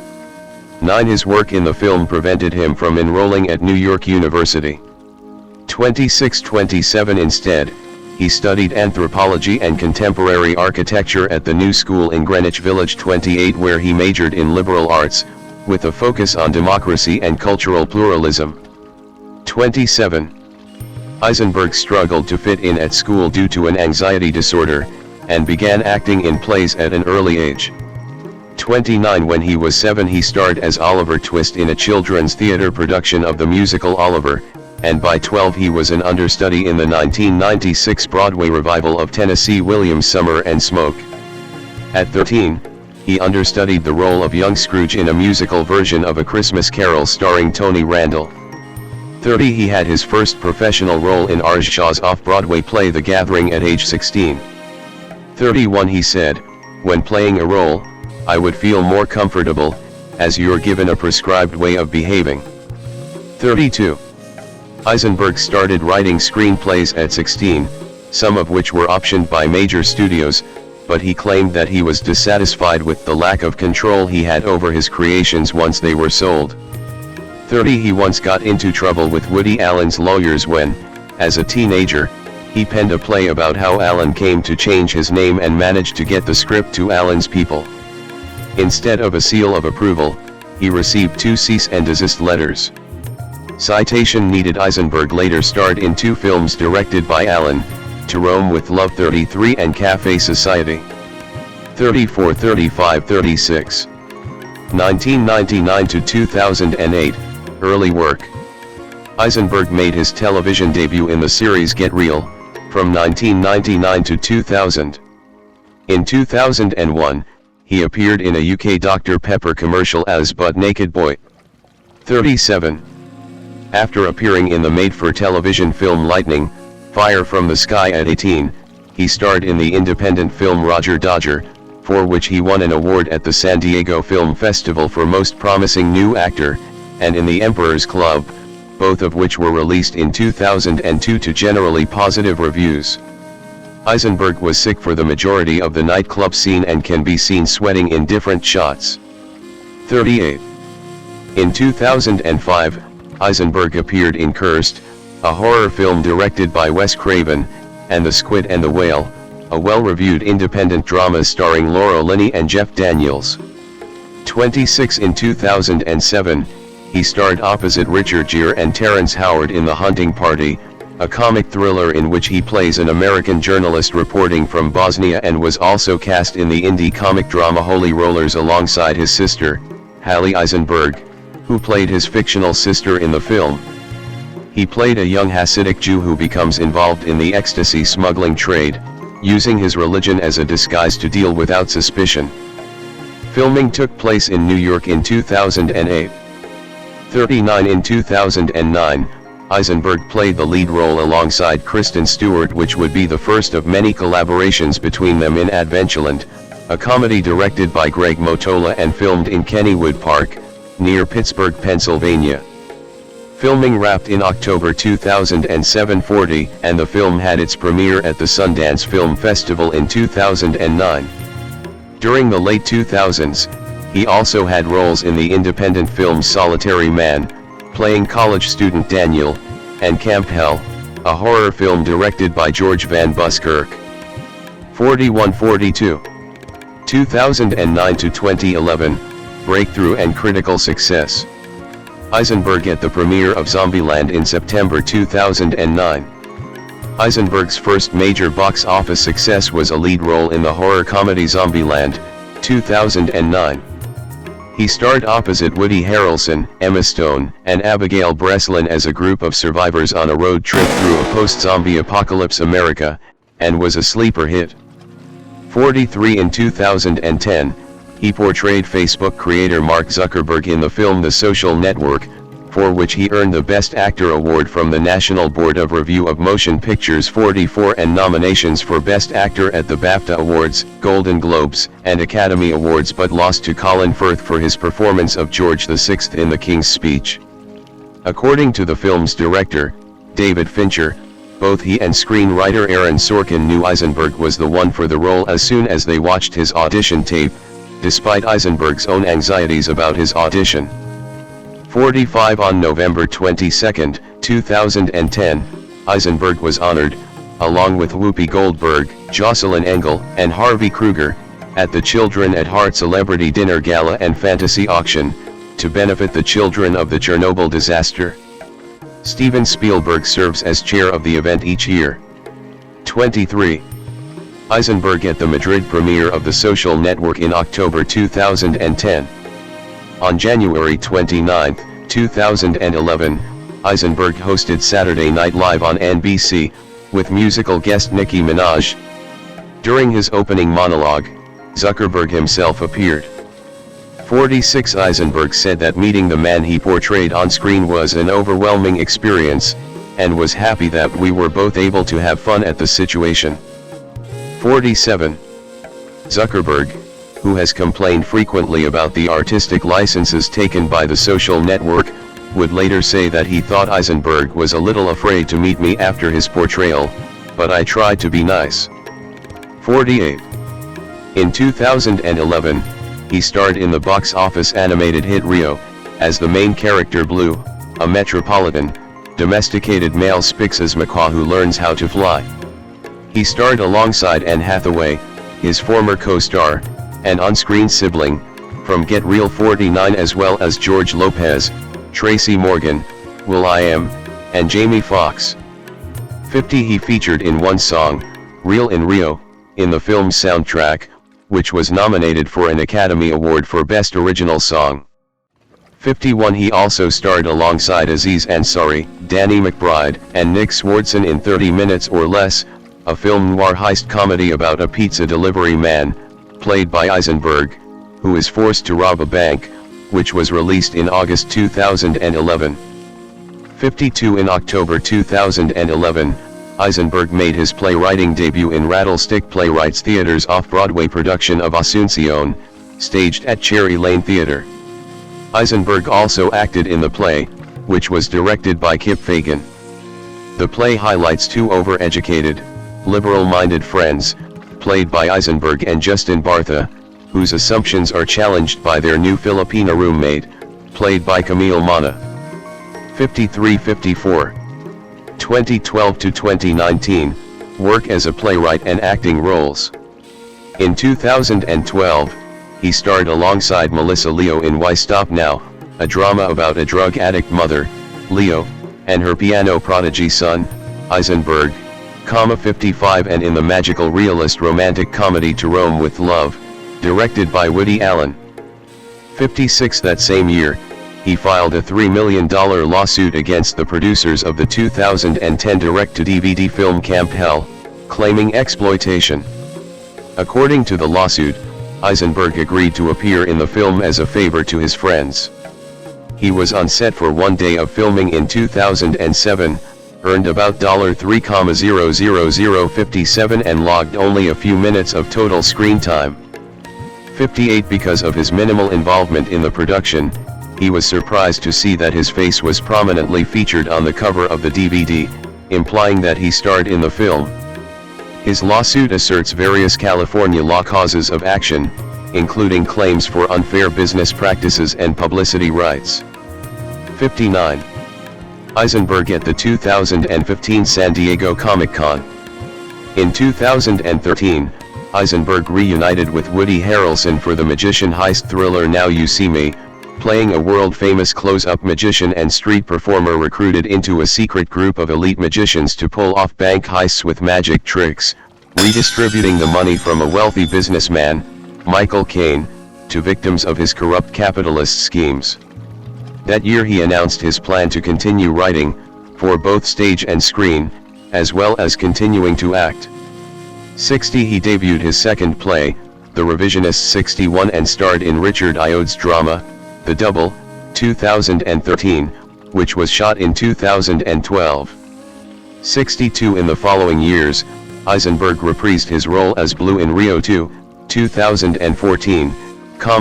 9 his work in the film prevented him from enrolling at New York University. 26-27 instead, he studied anthropology and contemporary architecture at the New School in Greenwich Village. 28 where he majored in liberal arts, with a focus on democracy and cultural pluralism. 27. Eisenberg struggled to fit in at school due to an anxiety disorder, and began acting in plays at an early age. 29 when he was 7 he starred as Oliver Twist in a children's theater production of the musical Oliver, and by 12 he was an understudy in the 1996 Broadway revival of Tennessee Williams' Summer and Smoke. At 13, he understudied the role of young Scrooge in a musical version of A Christmas Carol starring Tony Randall. 30 he had his first professional role in Arj Shah's off-Broadway play The Gathering at age 16. 31 he said, "When playing a role, I would feel more comfortable, as you're given a prescribed way of behaving." 32. Eisenberg started writing screenplays at 16, some of which were optioned by major studios, but he claimed that he was dissatisfied with the lack of control he had over his creations once they were sold. 30 he once got into trouble with Woody Allen's lawyers when, as a teenager, he penned a play about how Allen came to change his name and managed to get the script to Allen's people. Instead of a seal of approval, he received 2 cease and desist letters. Citation needed. Eisenberg later starred in 2 films directed by Allen, To Rome with Love 33 and Café Society. 34, 35, 36. 1999 to 2008, early work. Eisenberg made his television debut in the series Get Real, from 1999 to 2000. In 2001, he appeared in a UK Dr. Pepper commercial as Butt Naked Boy. 37. After appearing in the made-for-television film Lightning, Fire from the Sky at 18, he starred in the independent film Roger Dodger, for which he won an award at the San Diego Film Festival for Most Promising New Actor, and in The Emperor's Club, both of which were released in 2002 to generally positive reviews. Eisenberg was sick for the majority of the nightclub scene and can be seen sweating in different shots. 38. In 2005, Eisenberg appeared in Cursed, a horror film directed by Wes Craven, and The Squid and the Whale, a well-reviewed independent drama starring Laura Linney and Jeff Daniels. 26 In 2007, he starred opposite Richard Gere and Terrence Howard in The Hunting Party, a comic thriller in which he plays an American journalist reporting from Bosnia, and was also cast in the indie comic drama Holy Rollers alongside his sister, Hallie Eisenberg, who played his fictional sister in the film. He played a young Hasidic Jew who becomes involved in the ecstasy smuggling trade, using his religion as a disguise to deal without suspicion. Filming took place in New York in 2008. 39 In 2009, Eisenberg played the lead role alongside Kristin Stewart, which would be the first of many collaborations between them in Adventureland, a comedy directed by Greg Motola and filmed in Kennywood Park, near Pittsburgh, Pennsylvania. Filming wrapped in October 2007. 40, and the film had its premiere at the Sundance Film Festival in 2009. During the late 2000s, he also had roles in the independent films Solitary Man, playing college student Daniel, and Camp Hell, a horror film directed by George Van Buskirk. 41. 42. 2009 to 2011, breakthrough and critical success. Eisenberg at the premiere of Zombieland in September 2009. Eisenberg's first major box office success was a lead role in the horror comedy Zombieland, 2009. He starred opposite Woody Harrelson, Emma Stone, and Abigail Breslin as a group of survivors on a road trip through a post-zombie apocalypse America, and was a sleeper hit. 43 In 2010, he portrayed Facebook creator Mark Zuckerberg in the film The Social Network, for which he earned the Best Actor award from the National Board of Review of Motion Pictures. 44 And nominations for Best Actor at the BAFTA Awards, Golden Globes, and Academy Awards, but lost to Colin Firth for his performance of George VI in The King's Speech. According to the film's director, David Fincher, both he and screenwriter Aaron Sorkin knew Eisenberg was the one for the role as soon as they watched his audition tape, despite Eisenberg's own anxieties about his audition. 45 On November 22, 2010, Eisenberg was honored, along with Whoopi Goldberg, Jocelyn Engel, and Harvey Kruger, at the Children at Heart Celebrity Dinner Gala and Fantasy Auction, to benefit the children of the Chernobyl disaster. Steven Spielberg serves as chair of the event each year. 23. Eisenberg at the Madrid premiere of The Social Network in October 2010. On January 29, 2011, Eisenberg hosted Saturday Night Live on NBC, with musical guest Nicki Minaj. During his opening monologue, Zuckerberg himself appeared. 46 Eisenberg said that meeting the man he portrayed on screen was an overwhelming experience, and was happy that we were both able to have fun at the situation. 47. Zuckerberg, who has complained frequently about the artistic licenses taken by The Social Network, would later say that he thought Eisenberg was a little afraid to meet me after his portrayal, but I tried to be nice. 48. In 2011, he starred in the box office animated hit Rio, as the main character Blue, a metropolitan, domesticated male Spix's macaw who learns how to fly. He starred alongside Anne Hathaway, his former co-star, and on-screen sibling, from Get Real. 49 as well as George Lopez, Tracy Morgan, will.i.am, and Jamie Foxx. 50 He featured in one song, Real in Rio, in the film's soundtrack, which was nominated for an Academy Award for Best Original Song. 51 He also starred alongside Aziz Ansari, Danny McBride, and Nick Swardson in 30 Minutes or Less, a film noir heist comedy about a pizza delivery man, played by Eisenberg, who is forced to rob a bank, which was released in August 2011. 52 In October 2011, Eisenberg made his playwriting debut in Rattlestick Playwrights Theater's off-Broadway production of Asuncion, staged at Cherry Lane Theater. Eisenberg also acted in the play, which was directed by Kip Fagan. The play highlights two overeducated, liberal-minded friends, played by Eisenberg and Justin Bartha, whose assumptions are challenged by their new Filipina roommate, played by Camille Mana. 53-54. 2012 to 2019, work as a playwright and acting roles. In 2012, he starred alongside Melissa Leo in Why Stop Now, a drama about a drug addict mother, Leo, and her piano prodigy son, Eisenberg, 55 and in the magical realist romantic comedy To Rome with Love, directed by Woody Allen. 56 That same year, he filed a $3 million lawsuit against the producers of the 2010 direct-to-DVD film Camp Hell, claiming exploitation. According to the lawsuit, Eisenberg agreed to appear in the film as a favor to his friends. He was on set for one day of filming in 2007, earned about $3,00057 and logged only a few minutes of total screen time. 58 Because of his minimal involvement in the production, he was surprised to see that his face was prominently featured on the cover of the DVD, implying that he starred in the film. His lawsuit asserts various California law causes of action, including claims for unfair business practices and publicity rights. 59. Eisenberg at the 2015 San Diego Comic-Con. In 2013, Eisenberg reunited with Woody Harrelson for the magician heist thriller Now You See Me, playing a world-famous close-up magician and street performer recruited into a secret group of elite magicians to pull off bank heists with magic tricks, redistributing the money from a wealthy businessman, Michael Caine, to victims of his corrupt capitalist schemes. That year he announced his plan to continue writing, for both stage and screen, as well as continuing to act. 60 He debuted his second play, The Revisionist 61, and starred in Richard Iode's drama, The Double, 2013, which was shot in 2012. 62 In the following years, Eisenberg reprised his role as Blue in Rio 2, 2014,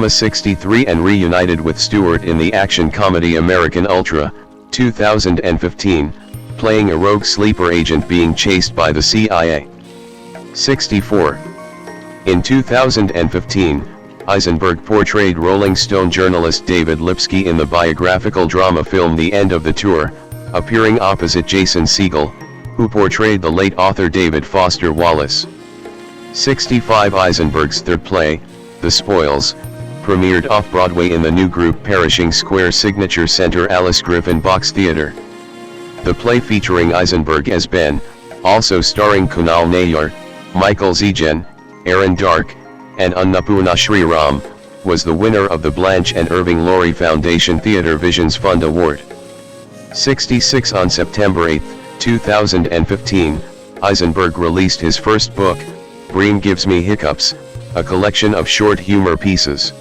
63 and reunited with Stewart in the action comedy American Ultra, 2015, playing a rogue sleeper agent being chased by the CIA. 64. In 2015, Eisenberg portrayed Rolling Stone journalist David Lipsky in the biographical drama film The End of the Tour, appearing opposite Jason Segel, who portrayed the late author David Foster Wallace. 65 Eisenberg's third play, The Spoils, premiered off-Broadway in the new group Perishing Square Signature Center Alice Griffin Box Theater. The play, featuring Eisenberg as Ben, also starring Kunal Nayyar, Michael Zijan, Aaron Dark, and Annapurna Sriram, was the winner of the Blanche and Irving Laurie Foundation Theatre Visions Fund Award. 66 On September 8, 2015, Eisenberg released his first book, Bream Gives Me Hiccups, a collection of short humor pieces.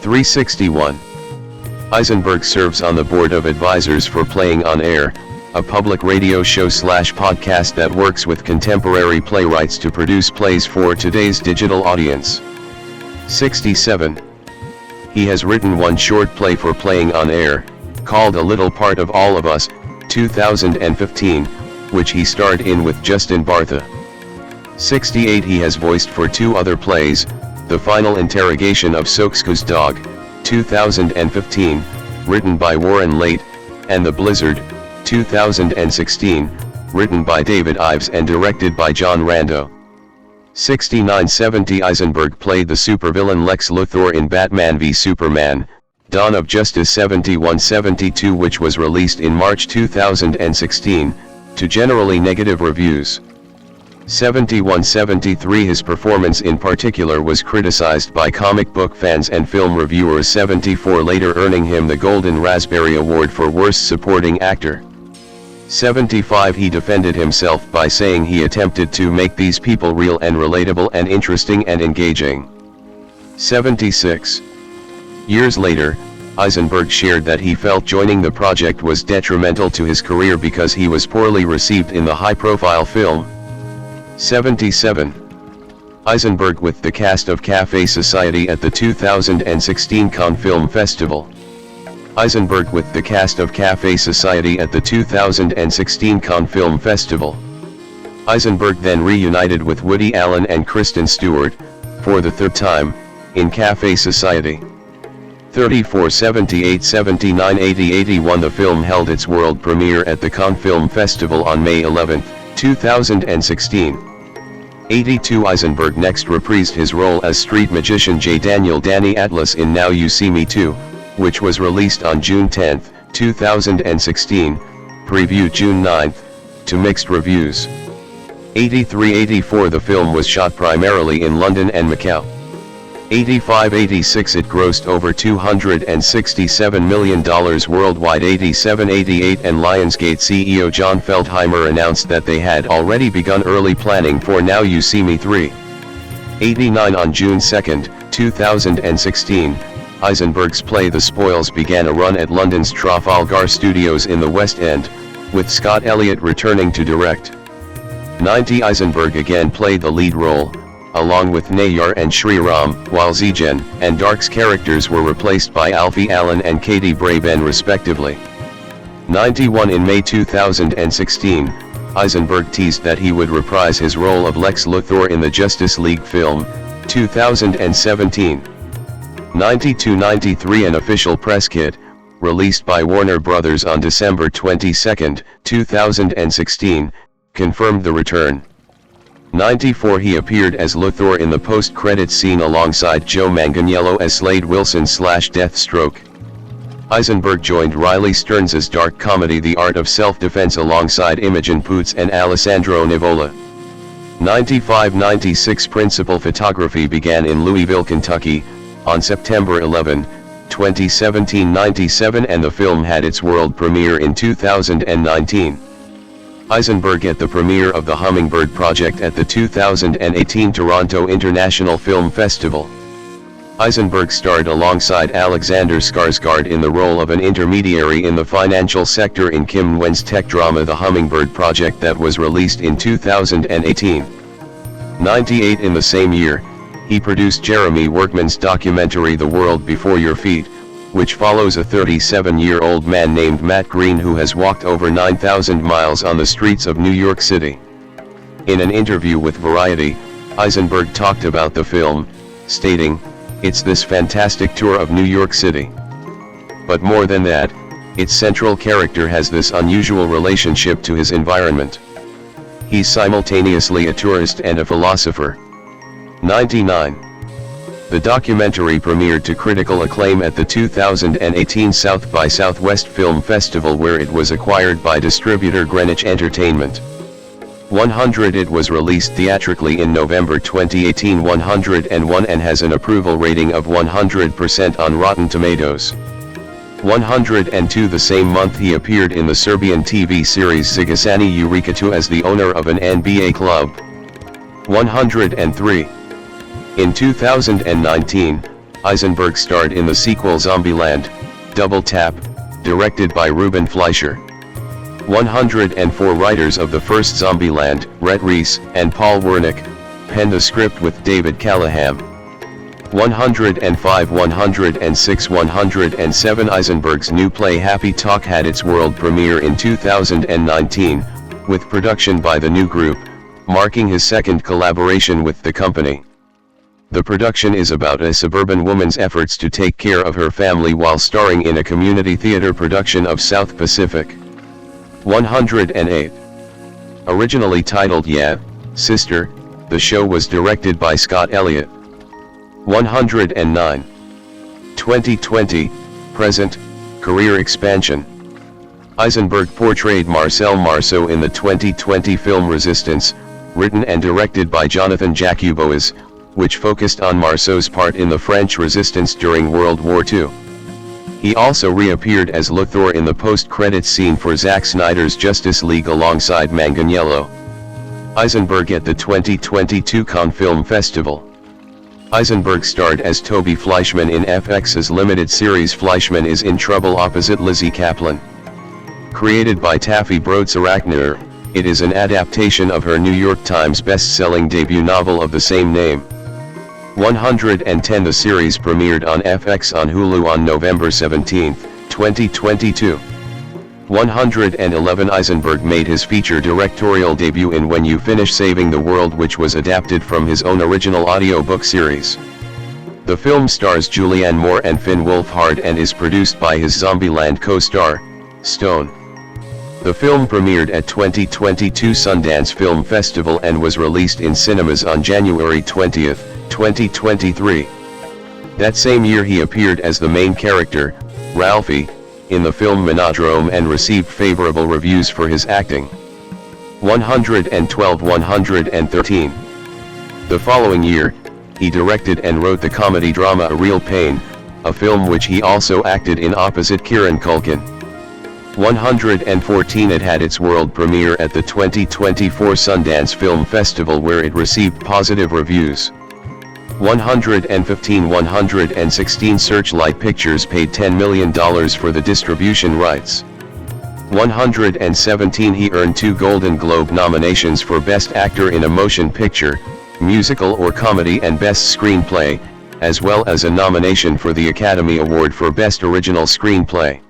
361. Eisenberg serves on the board of advisors for Playing on Air, a public radio show/podcast that works with contemporary playwrights to produce plays for today's digital audience. 67. He has written one short play for Playing on Air, called A Little Part of All of Us, 2015, which he starred in with Justin Bartha. 68. He has voiced for two other plays, The Final Interrogation of Soksku's Dog, 2015, written by Warren Leight, and The Blizzard, 2016, written by David Ives and directed by John Rando. 69. 70. Eisenberg played the supervillain Lex Luthor in Batman v Superman, Dawn of Justice 71-72, which was released in March 2016, to generally negative reviews. 71. 73. His performance in particular was criticized by comic book fans and film reviewers. 74. Later earning him the Golden Raspberry Award for Worst Supporting Actor. 75. He defended himself by saying he attempted to make these people real and relatable and interesting and engaging. 76. Years later, Eisenberg shared that he felt joining the project was detrimental to his career because he was poorly received in the high-profile film. 77. Eisenberg with the cast of Café Society at the 2016 Cannes Film Festival. Eisenberg with the cast of Café Society at the 2016 Cannes Film Festival. Eisenberg then reunited with Woody Allen and Kristen Stewart, for the third time, in Café Society. 34. 78. 79. 80. 81. The film held its world premiere at the Cannes Film Festival on May 11, 2016. 82. Eisenberg next reprised his role as street magician J. Daniel Danny Atlas in Now You See Me Too, which was released on June 10, 2016, previewed June 9, to mixed reviews. 83. 84. The film was shot primarily in London and Macau. 85. 86. It grossed over $267 million worldwide. 87. 88. And Lionsgate CEO John Feldheimer announced that they had already begun early planning for Now You See Me 3. 89. On June 2, 2016, Eisenberg's play The Spoils began a run at London's Trafalgar Studios in the West End, with Scott Elliott returning to direct. 90. Eisenberg again played the lead role, along with Nayyar and Sriram, while Zijan and Dark's characters were replaced by Alfie Allen and Katie Braben respectively. 91. In May 2016, Eisenberg teased that he would reprise his role of Lex Luthor in the Justice League film, 2017. 92. 93. An official press kit, released by Warner Brothers on December 22, 2016, confirmed the return. 94. He appeared as Luthor in the post-credits scene alongside Joe Manganiello as Slade Wilson/Deathstroke. Eisenberg joined Riley Stearns' dark comedy The Art of Self-Defense alongside Imogen Poots and Alessandro Nivola. 95-96 Principal photography began in Louisville, Kentucky, on September 11, 2017-97 and the film had its world premiere in 2019. Eisenberg at the premiere of The Hummingbird Project at the 2018 Toronto International Film Festival. Eisenberg starred alongside Alexander Skarsgård in the role of an intermediary in the financial sector in Kim Nguyen's tech drama The Hummingbird Project that was released in 2018. 98 In the same year, he produced Jeremy Workman's documentary The World Before Your Feet, which follows a 37-year-old man named Matt Green who has walked over 9,000 miles on the streets of New York City. In an interview with Variety, Eisenberg talked about the film, stating, "It's this fantastic tour of New York City. But more than that, its central character has this unusual relationship to his environment. He's simultaneously a tourist and a philosopher." 99. The documentary premiered to critical acclaim at the 2018 South by Southwest Film Festival where it was acquired by distributor Greenwich Entertainment. 100 It was released theatrically in November 2018 101 and has an approval rating of 100% on Rotten Tomatoes. 102 The same month he appeared in the Serbian TV series Zigasani Eureka as the owner of an NBA club. 103. In 2019, Eisenberg starred in the sequel Zombieland, Double Tap, directed by Ruben Fleischer. 104 Writers of the first Zombieland, Rhett Reese and Paul Wernick, penned the script with David Callahan. 105 106 107 Eisenberg's new play Happy Talk had its world premiere in 2019, with production by the New Group, marking his second collaboration with the company. The production is about a suburban woman's efforts to take care of her family while starring in a community theater production of South Pacific. 108. Originally titled Yeah, Sister, the show was directed by Scott Elliott. 109. 2020, present, career expansion. Eisenberg portrayed Marcel Marceau in the 2020 film Resistance, written and directed by Jonathan Jacques, which focused on Marceau's part in the French resistance during World War II. He also reappeared as Luthor in the post-credits scene for Zack Snyder's Justice League alongside Manganiello. Eisenberg at the 2022 Cannes Film Festival. Eisenberg starred as Toby Fleischman in FX's limited series Fleischman is in Trouble opposite Lizzie Kaplan. Created by Taffy Brodesser-Akner, it is an adaptation of her New York Times best-selling debut novel of the same name. 110 The series premiered on FX on Hulu on November 17, 2022. 111 Eisenberg made his feature directorial debut in When You Finish Saving the World, which was adapted from his own original audiobook series. The film stars Julianne Moore and Finn Wolfhard and is produced by his Zombieland co-star, Stone. The film premiered at 2022 Sundance Film Festival and was released in cinemas on January 20, 2023. That same year he appeared as the main character, Ralphie, in the film Monodrome and received favorable reviews for his acting. 112 113. The following year, he directed and wrote the comedy drama A Real Pain, a film which he also acted in opposite Kieran Culkin. 114 It had its world premiere at the 2024 Sundance Film Festival where it received positive reviews. 115 116 Searchlight Pictures paid $10 million for the distribution rights. 117 He earned 2 Golden Globe nominations for Best Actor in a Motion Picture, Musical or Comedy and Best Screenplay, as well as a nomination for the Academy Award for Best Original Screenplay.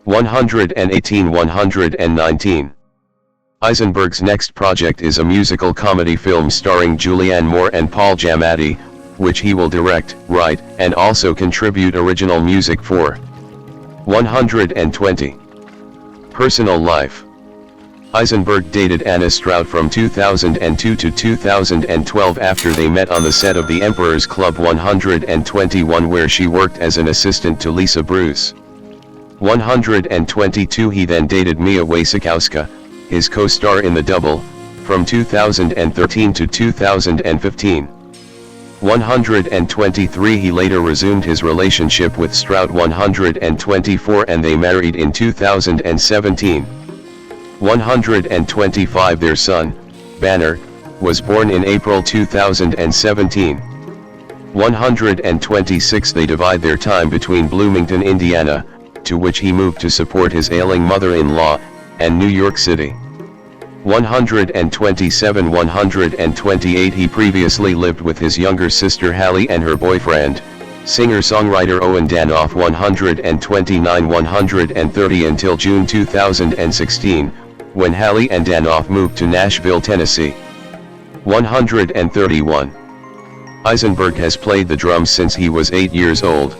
118 119. Eisenberg's next project is a musical comedy film starring Julianne Moore and Paul Giamatti, which he will direct, write, and also contribute original music for. 120. Personal life. Eisenberg dated Anna Stroud from 2002 to 2012 after they met on the set of The Emperor's Club 121 where she worked as an assistant to Lisa Bruce. 122 He then dated Mia Wasikowska, his co-star in The Double, from 2013 to 2015. 123 He later resumed his relationship with Strout. 124 And they married in 2017. 125 Their son, Banner, was born in April 2017. 126 They divide their time between Bloomington, Indiana, to which he moved to support his ailing mother-in-law, and New York City. 127 128 He previously lived with his younger sister Hallie and her boyfriend, singer-songwriter Owen Danoff. 129 130 Until June 2016, when Hallie and Danoff moved to Nashville, Tennessee. 131 Eisenberg has played the drums since he was 8 years old.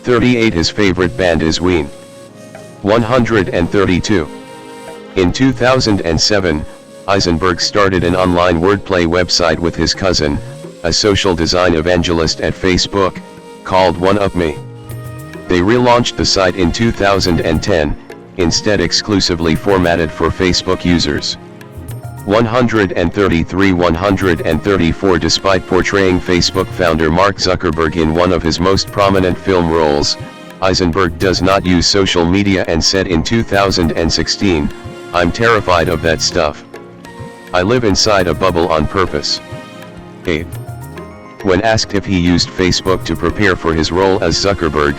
38 His favorite band is Ween. 132 In 2007, Eisenberg started an online wordplay website with his cousin, a social design evangelist at Facebook, called One Up Me. They relaunched the site in 2010, instead exclusively formatted for Facebook users. 133 134 Despite portraying Facebook founder Mark Zuckerberg in one of his most prominent film roles, Eisenberg does not use social media and said in 2016, "I'm terrified of that stuff. I live inside a bubble on purpose." 8. When asked if he used Facebook to prepare for his role as Zuckerberg,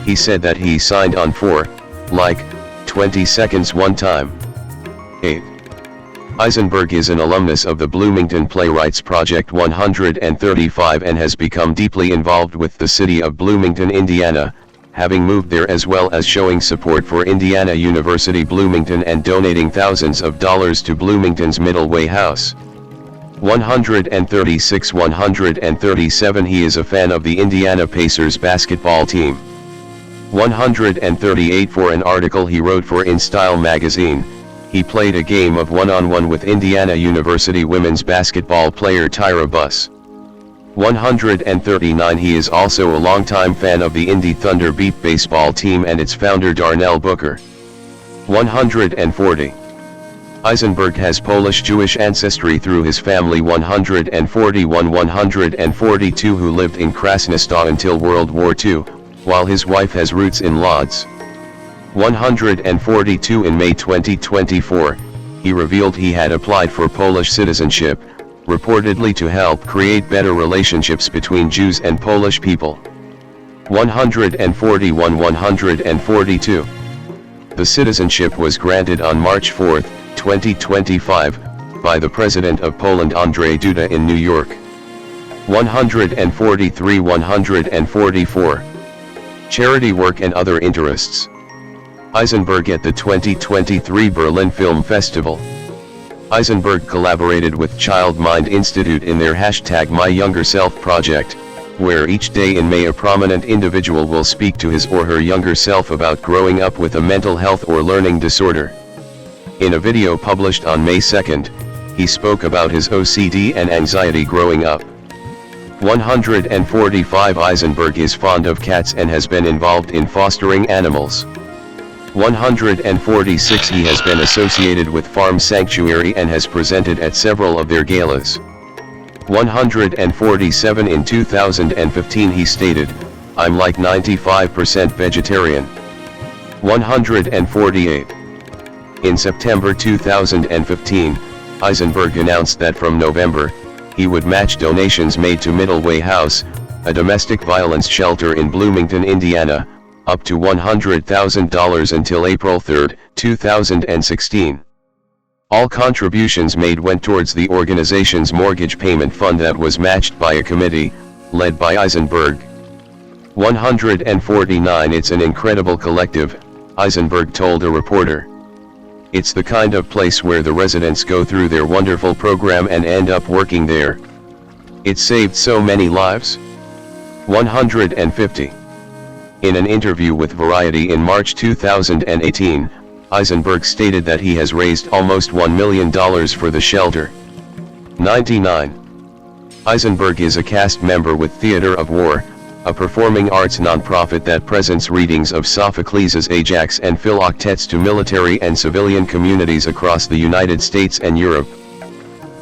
he said that he signed on for, like, 20 seconds one time. 8. Eisenberg is an alumnus of the Bloomington Playwrights Project 135 and has become deeply involved with the city of Bloomington, Indiana, having moved there as well as showing support for Indiana University Bloomington and donating thousands of dollars to Bloomington's Middle Way House. 136 137 He is a fan of the Indiana Pacers basketball team. 138 For an article he wrote for InStyle magazine, he played a game of one-on-one with Indiana University women's basketball player Tyra Buss. 139 He is also a longtime fan of the Indy Thunder Beat baseball team and its founder Darnell Booker. 140 Eisenberg has Polish-Jewish ancestry through his family. 141 142 Who lived in Krasnosta until World War II, while his wife has roots in Lodz. 142 In May 2024, he revealed he had applied for Polish citizenship, reportedly to help create better relationships between Jews and Polish people. 141 142 The citizenship was granted on March 4, 2025, by the President of Poland Andrzej Duda in New York. 143 144 Charity work and other interests. Eisenberg at the 2023 Berlin Film Festival. Eisenberg collaborated with Child Mind Institute in their #MyYoungerSelf project, where each day in May a prominent individual will speak to his or her younger self about growing up with a mental health or learning disorder. In a video published on May 2, he spoke about his OCD and anxiety growing up. 145 Eisenberg is fond of cats and has been involved in fostering animals. 146 He has been associated with Farm Sanctuary and has presented at several of their galas. 147 In 2015 he stated, "I'm like 95% vegetarian." 148 In September 2015, Eisenberg announced that from November, he would match donations made to Middle Way House, a domestic violence shelter in Bloomington, Indiana, up to $100,000 until April 3, 2016. All contributions made went towards the organization's mortgage payment fund that was matched by a committee, led by Eisenberg. 149 It's an incredible collective, Eisenberg told a reporter. It's the kind of place where the residents go through their wonderful program and end up working there. It saved so many lives. 150 In an interview with Variety in March 2018, Eisenberg stated that he has raised almost $1 million for the shelter. 99 Eisenberg is a cast member with Theater of War, a performing arts nonprofit that presents readings of Sophocles' Ajax and Philoctetes to military and civilian communities across the United States and Europe.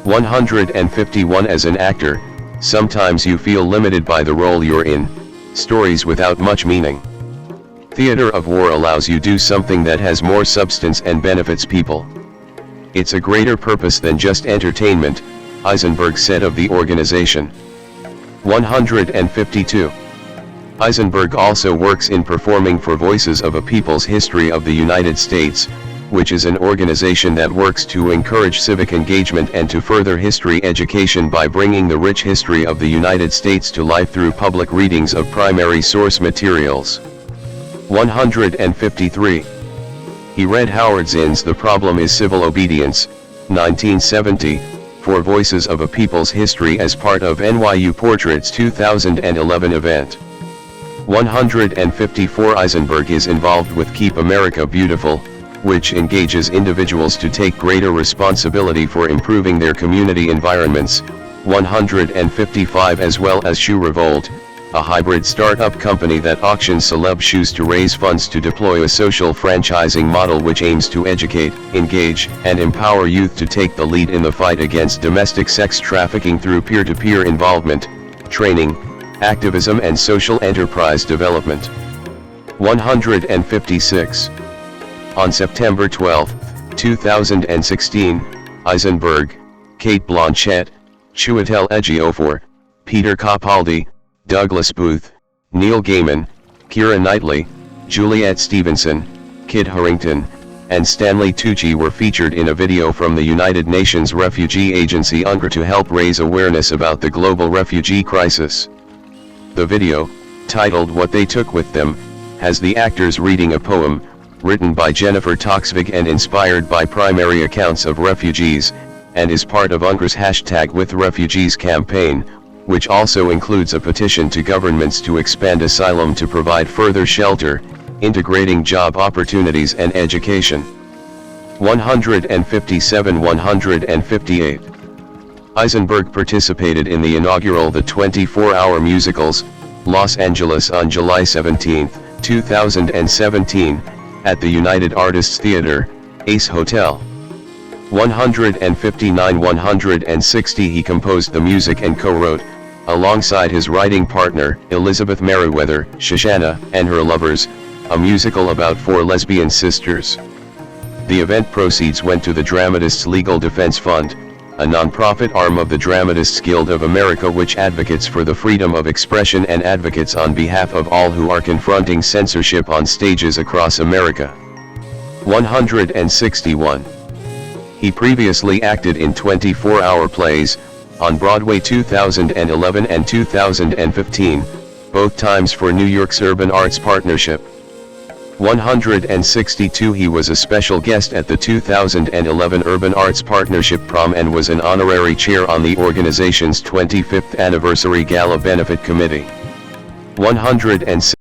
151 As an actor, sometimes you feel limited by the role you're in, stories without much meaning. Theater of War allows you do something that has more substance and benefits people. It's a greater purpose than just entertainment, Eisenberg said of the organization. 152. Eisenberg also works in performing for Voices of a People's History of the United States, which is an organization that works to encourage civic engagement and to further history education by bringing the rich history of the United States to life through public readings of primary source materials. 153. He read Howard Zinn's The Problem is Civil Obedience, 1970, for Voices of a People's History as part of NYU Portraits 2011 event. 154 Eisenberg is involved with Keep America Beautiful, which engages individuals to take greater responsibility for improving their community environments. 155 As well as Shoe Revolt, a hybrid startup company that auctions celeb shoes to raise funds to deploy a social franchising model which aims to educate, engage, and empower youth to take the lead in the fight against domestic sex trafficking through peer-to-peer involvement, training, activism and social enterprise development. 156. On September 12, 2016, Eisenberg, Kate Blanchett, Chiwetel Ejiofor, Peter Capaldi, Douglas Booth, Neil Gaiman, Keira Knightley, Juliet Stevenson, Kit Harington, and Stanley Tucci were featured in a video from the United Nations Refugee Agency UNRWA to help raise awareness about the global refugee crisis. The video, titled What They Took With Them, has the actors reading a poem, written by Jennifer Toxvig and inspired by primary accounts of refugees, and is part of UNRWA's #WithRefugees campaign, which also includes a petition to governments to expand asylum to provide further shelter, integrating job opportunities and education. 157-158. Eisenberg participated in the inaugural The 24-Hour Musicals, Los Angeles on July 17, 2017, at the United Artists Theater, Ace Hotel. 159-160 He composed the music and co-wrote, alongside his writing partner, Elizabeth Merriweather, Shoshana and Her Lovers, a musical about 4 lesbian sisters. The event proceeds went to the Dramatists Legal Defense Fund, a non-profit arm of the Dramatists Guild of America which advocates for the freedom of expression and advocates on behalf of all who are confronting censorship on stages across America. 161. He previously acted in 24-hour plays, on Broadway 2011 and 2015, both times for New York's Urban Arts Partnership. 162 He was a special guest at the 2011 Urban Arts Partnership Prom and was an honorary chair on the organization's 25th Anniversary Gala Benefit Committee. 106